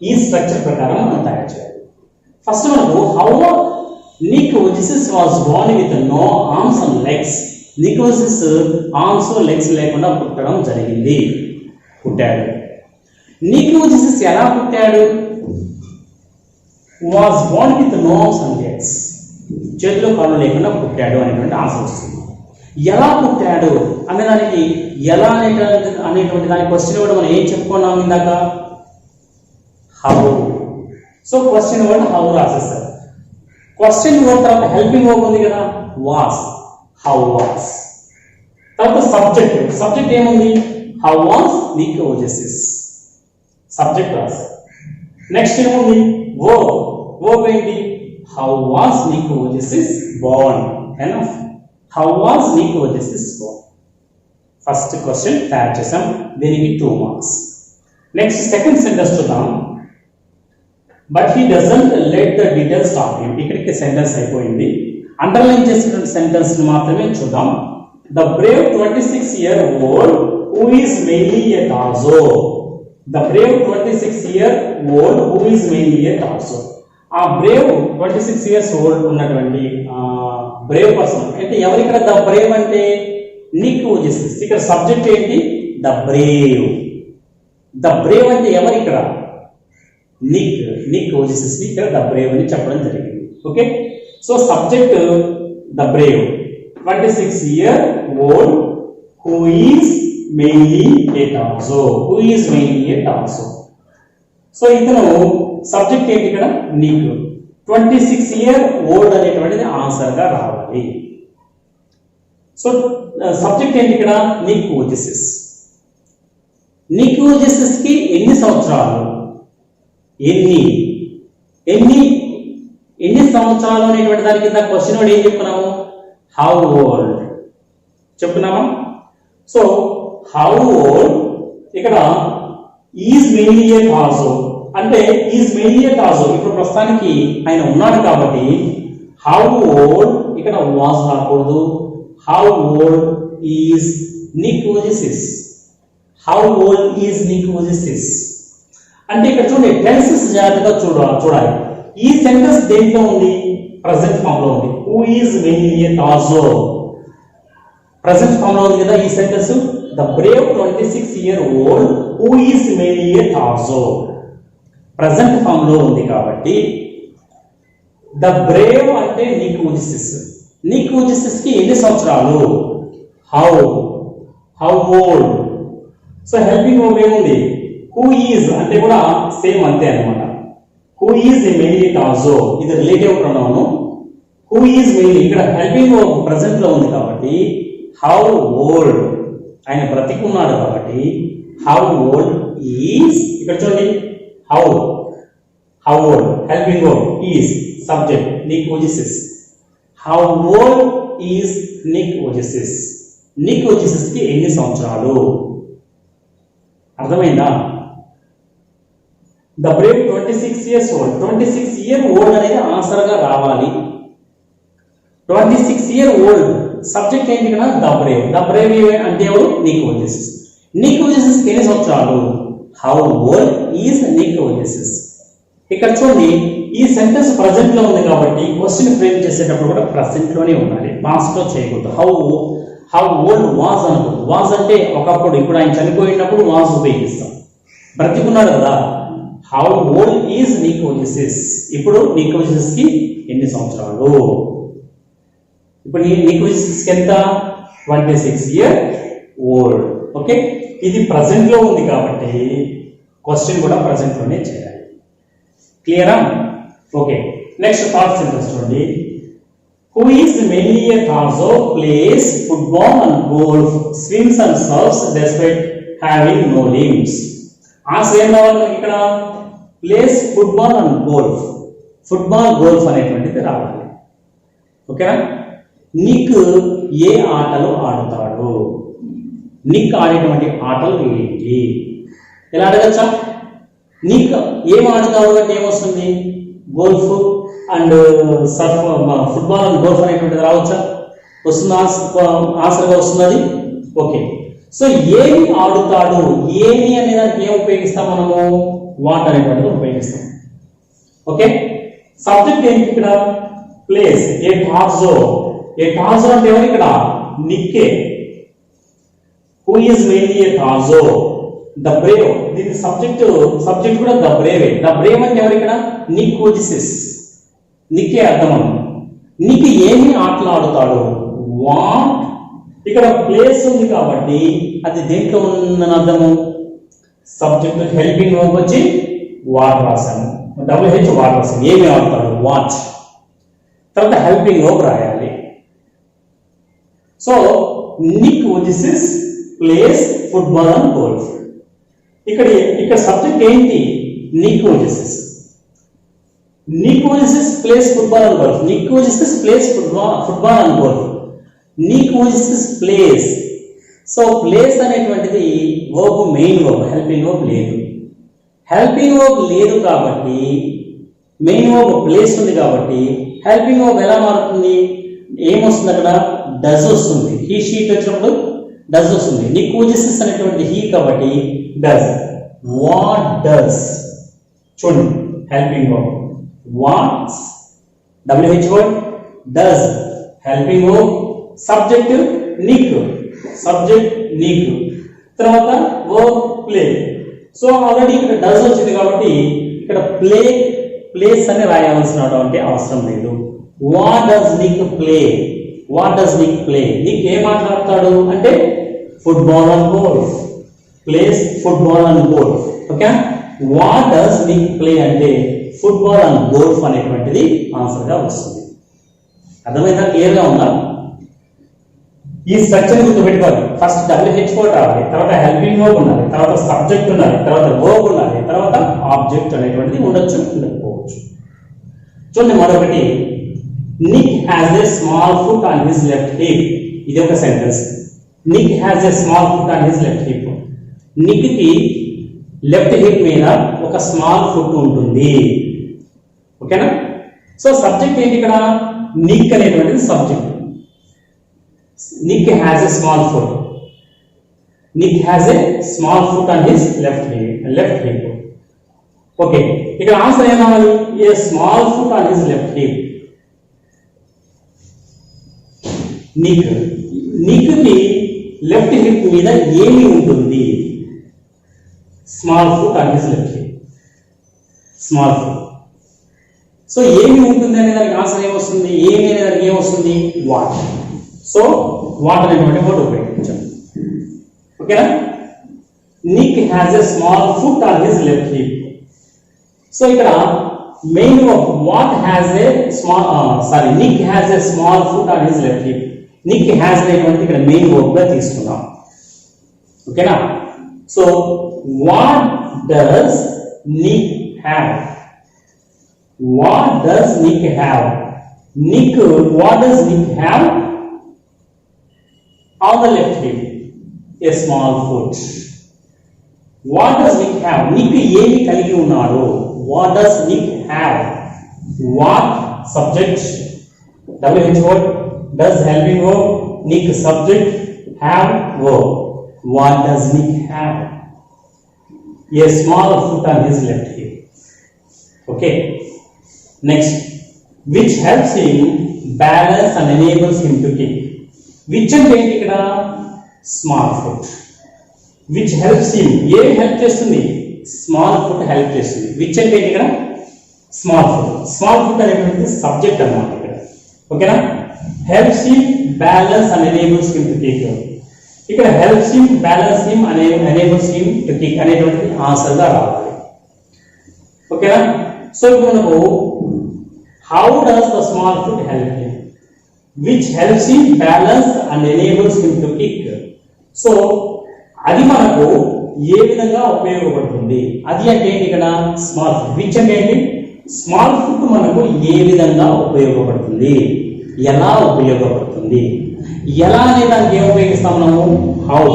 ఈ స్ట్రక్చర్ ప్రకారం మనం తయారు చేయాలి. ఫస్ట్ మనకు how Nick Vujicic was born with no arms and legs. Nick Vujicic arms legs లేకుండా పుట్టడం జరిగింది, పుట్టాడు. Nick Vujicic ఎలా పుట్టాడు, was born with no arms and legs, చేతిలో కాళ్ళు లేకుండా పుట్టాడు అనేటువంటి ఆన్సర్ వస్తుంది. ఎలా పుట్టాడు అనేదానికి ఎలా అనేటువంటి దాని క్వశ్చన్ వర్డ్ మనం ఏం చెప్పుకున్నాం ఇందాక, how. So question word how రాసేస్తారు. క్వశ్చన్ వర్డ్ తర్వాత హెల్పింగ్ వర్బ్ ఉంది కదా వాస్, హౌ వాస్. తర్వాత సబ్జెక్ట్ ఏముంది, how was Nick Vujicic, subject రాశారు. నెక్స్ట్ ఏముంది వర్బ్ ఏంటి, how was Nick Vujicic born. Enough, how was Nick Vujicic born. First question తయారు చేసాం, దీనికి 2 మార్క్స్. నెక్స్ట్ సెకండ్ సెంటెన్స్ చూద్దాం. But he doesn't let the details stop him. ఇక్కడికి sentence అయిపోయింది. Underline చేసినటువంటి సెంటెన్స్ మాత్రమే చూద్దాం. The brave 26-year-old who is mainly a torso. The brave 26-year-old who is mainly a torso. ఆ Brave 26 years old ఉన్నటువంటి Brave person అంటే ఎవరు ఇక్కడ, ద బ్రేవ్ అంటే Nick Vujicic. ఇక్కడ సబ్జెక్ట్ ఏంటి, ద బ్రేవ్. ద బ్రేవ్ అంటే ఎవరు ఇక్కడ, Nick Vujicic. ఇక్కడ ద బ్రేవ్ అని చెప్పడం జరిగింది. Okay, so subject the brave 26-year-old who is mainly a torso. So ఇతను సబ్జెక్ట్ ఏంటి ఇక్కడ నీకు 26-year-old అనేటువంటిది ఆన్సర్ గా రావాలి. సో సబ్జెక్ట్ ఏంటి ఇక్కడ నికోజిసిస్. నికోజిసిస్ కి ఎన్ని సంవత్సరాలు, ఎన్ని సంవత్సరాలు అనేటువంటి దాని కింద క్వశ్చన్ ఏం చెప్పుకున్నాము, హౌ ఓల్డ్ చెప్పుకున్నామా. సో హౌ ఓల్డ్ ఇక్కడ ఈజ్ మెయిన్లీ ఏ టార్సో అంటే ఈజ్ మెయిన్లీ ఏ టార్సో ఇప్పుడు ప్రస్తుతానికి ఆయన ఉన్నాడు కాబట్టి హౌ ఓల్డ్ ఇక్కడ వాజ్ రాకూడదు. How old is Nick Vujicic. How old is Nick Vujicic అంటే ఇక్కడ చూడండి టెన్సెస్ జాగ్రత్తగా చూడాలి. ఈ సెంటెన్స్ దేంట్లో ఉంది, ప్రెసెంట్ ఫామ్ లో ఉంది. Who is mainly a torso present form లో ఉంది కదా ఈ sentence. The brave 26-year-old who is mainly a torso present form లో ఉంది కాబట్టి ద బ్రేవ్ అంటే నికోజిసిస్ కి ఎన్ని సంవత్సరాలు, how old. So helping verb ఏముంది, హూ ఈజ్ అంటే కూడా సేమ్ అంతే అన్నమాట. హూ ఈజ్ మెయిన్లీ టార్సో ఇది relative pronoun. Who is mainly ఇక్కడ హెల్పింగ్ వర్బ్ ప్రెసెంట్ లో ఉంది కాబట్టి హౌ ఓల్డ్ ఆయన బ్రతికున్నాడు కాబట్టి హౌ ఓల్డ్ ఈజ్ ఇక్కడ చూడండి how old helping verb is subject నికోజిసిస్. హౌ ఓల్డ్ ఈజ్ నికోజిసిస్ కి ఎన్ని సంవత్సరాలు అర్థమైందా. ద బ్రేవ్ 26-year-old 26-year-old అనేది ఆన్సర్ గా రావాలి. 26-year-old సబ్జెక్ట్ ఏంటి కదా ద బ్రేవ్ అంటే ఎవరు నికోజిసిస్. నికోజిసిస్ ఎన్ని సంవత్సరాలు, హౌ ఓల్డ్ ఈజ్ నికోజిసిస్. ఇక్కడ చూడండి ఈ సెంటెన్స్ ప్రెసెంట్ లో ఉంది కాబట్టి క్వశ్చన్ ఫ్రేమ్ చేసేటప్పుడు కూడా ప్రెసెంట్ లోనే ఉండాలి, పాస్ట్ లో చేయకూడదు. హౌ ఓల్డ్ వాజ్ అనకూడదు. వాజ్ అంటే ఒకప్పుడు, ఇప్పుడు ఆయన చనిపోయినప్పుడు వాజ్ ఉపయోగిస్తాం. బ్రతికున్నాడు కదా హౌ ఓల్డ్ ఈజ్ నికోజిసిస్. ఇప్పుడు నికోజిసిస్ కి ఎన్ని సంవత్సరాలు, ఇప్పుడు నికోజిసిస్ కి ఎంత 26-year-old. ఓకే ఇది ప్రెసెంట్ లో ఉంది కాబట్టి క్వశ్చన్ కూడా ప్రెసెంట్ లోనే చేయాలి. క్లియరా. ఓకే నెక్స్ట్ థర్డ్ సెంటెన్స్ చూడండి. Who is mainly a torso plays football and golf swims and serves despite having no limbs. Answer ఏం రావాలి ఇక్కడ, plays football and golf. Football golf అనేటువంటిది రావాలి. ఓకేనా. నిక్ ఏ ఆటలు ఆడుతాడు, నిక్ ఆడేటువంటి ఆటలు ఏంటి ఎలా అడగచ్చా. నిక్ ఏం ఆడుతాడు అంటే ఏమొస్తుంది, golf and Surf football and golf అనేటువంటిది రావచ్చా, వస్తుందా, ఆన్సర్గా వస్తున్నది. ఓకే సో ఏమి ఆడుతాడు, ఏమి అనే దానికి ఏం ఉపయోగిస్తాం మనము, వాట్ అనేటువంటిది ఉపయోగిస్తాం. ఓకే సబ్జెక్ట్ ఏంటి ఇక్కడ, ప్లేస్ ఏ టార్సో అంటే ఎవరు ఇక్కడ నిక్కే. Who is mainly a torso. The brave దీని సబ్జెక్ట్ కూడా ద బ్రేవ్ అంటే ఎవరు ఇక్కడ నికోజిసిస్, నిక్కే అర్థం. నిక్ ఏమి ఆటలు ఆడుతాడు, వాట్. ఇక్కడ ప్లేస్ ఉంది కాబట్టి అది దేంట్లో ఉందని అర్థము, సబ్జెక్ట్ హెల్పింగ్ వర్బ్ వచ్చి వాట్ రాశాను, WH వాట్ రాశాను. ఏమి ఆడుతాడు వాట్, తర్వాత హెల్పింగ్ వర్బ్ రాయాలి. సో నికోజిసిస్ ప్లేస్ ఫుట్బాల్ అండ్ గోల్ఫ్. ఇక్కడ సబ్జెక్ట్ ఏంటి, నికోజిసిస్ ప్లేస్ ఫుట్బాల్ అండ్ గోల్ఫ్. నికోజిసిస్ ప్లేస్ ఫుట్బాల్ అండ్ గోల్ఫ్. నికోజిసిస్ ప్లేస్. సో ప్లేస్ అనేటువంటిది verb main verb, helping verb లేదు. హెల్పింగ్ వర్బ్ లేదు కాబట్టి మెయిన్ వర్బ్ ప్లేస్ ఉంది కాబట్టి హెల్పింగ్ వర్బ్ ఎలా మారుతుంది, ఏమొస్తుంది అక్కడ డస్ వస్తుంది. హీ షీట్ వచ్చినప్పుడు డస్ వస్తుంది. నికోజిసిస్ అనేటువంటి హీ కాబట్టి డస్. వాట్ డస్ చూడండి helping verb what's WH word does helping verb subject Nick తర్వాత వర్బ్ ప్లే. సో ఆల్రెడీ ఇక్కడ డస్ వచ్చింది కాబట్టి ఇక్కడ ప్లేస్ అని రాయాల్సినటువంటి అవసరం లేదు. What does Nick play, what does Nick play, Nick ఏం మాట్లాడతాడు అంటే football and golf, plays football and golf. Okay, what does Nick play అంటే ఫుట్బాల్ అండ్ గోల్ఫ్ అనేటువంటిది ఆన్సర్ గా వస్తుంది. అర్థమైందా? క్లియర్ గా ఉందా? ఈ స్ట్రక్చర్ గుర్తుపెట్టుకోవాలి. ఫస్ట్ WH వర్డ్ రావాలి, తర్వాత హెల్పింగ్ వర్బ్ ఉండాలి, తర్వాత సబ్జెక్ట్ ఉండాలి, తర్వాత వర్బ్ ఉండాలి, తర్వాత ఆబ్జెక్ట్ అనేటువంటిది ఉండొచ్చు, ఉండకపోవచ్చు. చూడండి మరొకటి, Nick has a small foot on his left hip. ఇది ఒక sentence. Nick has a small foot on his left hip. Nick కి లెఫ్ట్ హిప్ మీద ఒక స్మాల్ ఫుట్ ఉంటుంది. ఓకేనా? సో సబ్జెక్ట్ ఏంటి ఇక్కడ? నిక్ అనేటువంటిది subject. Nick has a small foot. Nick has a small foot on his left hip. Okay, ఇక్కడ answer ఏం కావాలి? A small foot on his left hip. Nick కి లెఫ్ట్ హిప్ మీద ఏమి ఉంటుంది? Small foot on his left hip. Small foot. So ఏమి ఉంటుంది అనే దానికి ఆన్సర్ ఏమొస్తుంది? ఏమి అనే దానికి ఏమొస్తుంది? వాట్. సో వాట్ అనేటువంటి వర్డ్ ఉపయోగించాం. ఓకేనా? Nick has a small foot on his left hip. So ఇక్కడ main what has a small Nick has a small foot on his left hip. Nick has అనేటువంటి ఇక్కడ మెయిన్ వర్బ్ గా తీసుకున్నాం. ఓకేనా? So what does Nick have? What does Nick have? What does Nick have on the left hip? A small foot. What does Nick have? Nick ఏమి కలిగి ఉన్నాడు? What does Nick have? What subject, WH word, does helping verb, Nick subject, have verb. What does Nick have? A small foot on his left hip. Okay. Next, which helps him balance and enables him to kick. Which అంటే ఏంటి ఇక్కడ? Small foot. Which helps him, A help చేస్తుంది? Small foot help చేస్తుంది. Which అంటే ఏంటి ఇక్కడ? Small foot. Small foot అనేటువంటి subject అన్నమాట ఇక్కడ. ఓకేనా? helps him balance and enables him to kick. ఇక్కడ helps him, balance him and enables him to kick అనేటువంటి ఆన్సర్ గా రావాలి. ఓకేనా? సో ఇప్పుడు మనకు how does the small foot help him? Which helps him balance and enables him to kick. So అది మనకు ఏ విధంగా ఉపయోగపడుతుంది? అది అంటే ఏంటి ఇక్కడ? Small foot. విచ్ అంటే ఏంటి? స్మాల్ ఫుట్ మనకు ఏ విధంగా ఉపయోగపడుతుంది, ఎలా ఉపయోగపడుతుంది, ఎలా అనే దానికి ఏం ఉపయోగిస్తాం మనము? హౌ.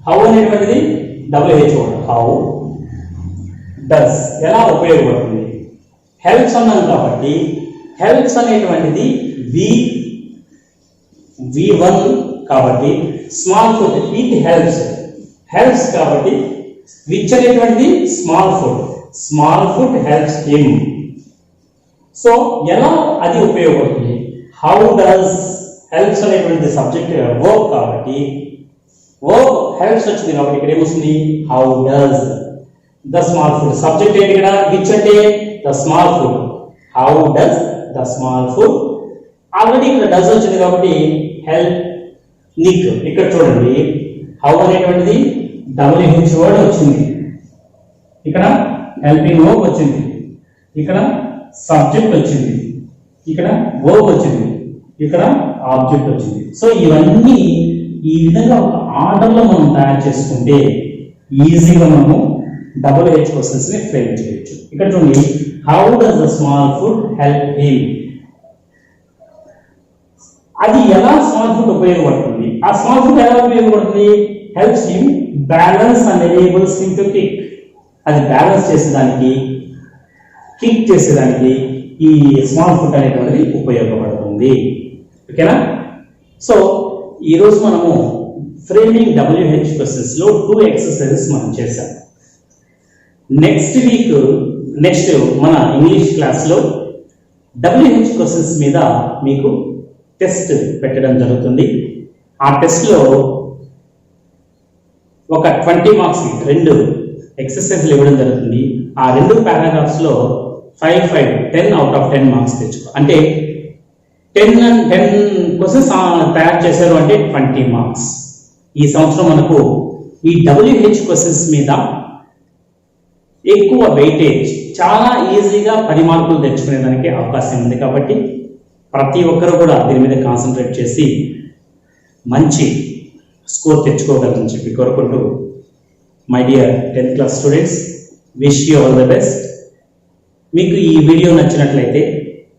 హౌ అనేటువంటిది WH వర్డ్. హౌ డస్, ఎలా ఉపయోగపడుతుంది. హెల్ప్స్ అన్నాం కాబట్టి హెల్ప్స్ అనేటువంటిది V1 కాబట్టి small foot it helps. Helps కాబట్టి విచ్ అనేటువంటిది small foot. Small foot helps him. So ఎలా అది ఉపయోగపడుతుంది? హౌ డస్, హెల్ప్స్ అనేటువంటిది సబ్జెక్ట్ వర్బ్ కాబట్టి వర్బ్ హెల్ప్స్ వచ్చింది కాబట్టి ఇక్కడ ఏమొస్తుంది? How does the small foot. Subject ఏంటి ఇక్కడ? విచ్ అంటే the small foot. How does the small foot. Already ఇక్కడ డస్ వచ్చింది కాబట్టి హెల్ప్ నిక్. ఇక్కడ చూడండి హౌ అనేటువంటిది WH వర్డ్ వచ్చింది, ఇక్కడ హెల్పింగ్ వర్బ్ వచ్చింది, ఇక్కడ సబ్జెక్ట్ వచ్చింది, ఇక్కడ వర్బ్ వచ్చింది, ఇక్కడ ఆబ్జెక్ట్ వచ్చింది. సో ఇవన్నీ ఈ విధంగా ఒక ఆర్డర్ లో మనం తయారు చేసుకుంటే ఈజీగా మనము WH క్వశ్చన్స్ ని ఫ్రేమ్ చేయొచ్చు. ఇక్కడ చూడండి how does the small foot help him. అది ఎలా స్మాల్ ఫుట్ ఉపయోగపడుతుంది? ఆ స్మాల్ ఫుట్ ఎలా ఉపయోగపడుతుంది? Helps him balance and enables him to kick. అది బ్యాలెన్స్ చేసేదానికి, కిక్ చేసేదానికి ఈ స్మాల్ ఫుట్ అనేటువంటిది ఉపయోగపడుతుంది. ఓకేనా? సో ఈరోజు మనము ఫ్రేమింగ్ WH క్వశ్చన్స్ లో 2 ఎక్సర్సైజెస్ మనం చేసాం. నెక్స్ట్ మన ఇంగ్లీష్ క్లాస్లో WH క్వశ్చన్స్ మీద మీకు టెస్ట్ పెట్టడం జరుగుతుంది. ఆ టెస్ట్లో ఒక 20 మార్క్స్ 2 ఎక్సర్సైజ్లు ఇవ్వడం జరుగుతుంది. ఆ 2 పారాగ్రాఫ్స్ లో 10 అవుట్ ఆఫ్ 10 మార్క్స్ తెచ్చుకో. అంటే 10 క్వశ్చన్స్ తయారు చేశారు అంటే 20 మార్క్స్. ఈ సంవత్సరం మనకు ఈ WH క్వశ్చన్స్ మీద ఎక్కువ వెయిటేజ్, చాలా ఈజీగా 10 మార్కులు తెచ్చుకునేదానికి అవకాశం ఉంది. కాబట్టి ప్రతి ఒక్కరు కూడా దీని మీద కాన్సన్ట్రేట్ చేసి మంచి స్కోర్ తెచ్చుకోగలరని చెప్పి కోరుకుంటూ, my dear 10th class students, wish you all the best. మీకు ఈ వీడియో నచ్చినట్లయితే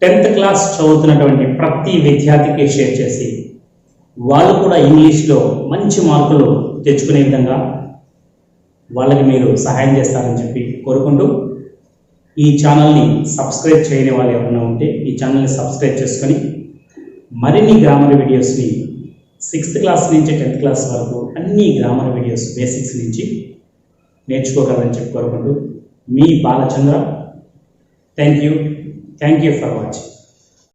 10th క్లాస్ చదువుతున్నటువంటి ప్రతి విద్యార్థికి షేర్ చేసి వాళ్ళు కూడా ఇంగ్లీష్లో మంచి మార్కులు తెచ్చుకునే విధంగా వాళ్ళకి మీరు సహాయం చేస్తారని చెప్పి కోరుకుంటూ, ఈ ఛానల్ని సబ్స్క్రైబ్ చేయని వాళ్ళు ఎవరైనా ఉంటే ఈ ఛానల్ని సబ్స్క్రైబ్ చేసుకొని మరిన్ని గ్రామర్ వీడియోస్ని 6th క్లాస్ నుంచి 10th క్లాస్ వరకు అన్ని గ్రామర్ వీడియోస్ బేసిక్స్ నుంచి నేర్చుకోగలరని చెప్పి కోరుకుంటూ, మీ Balachandra. Thank you for watching.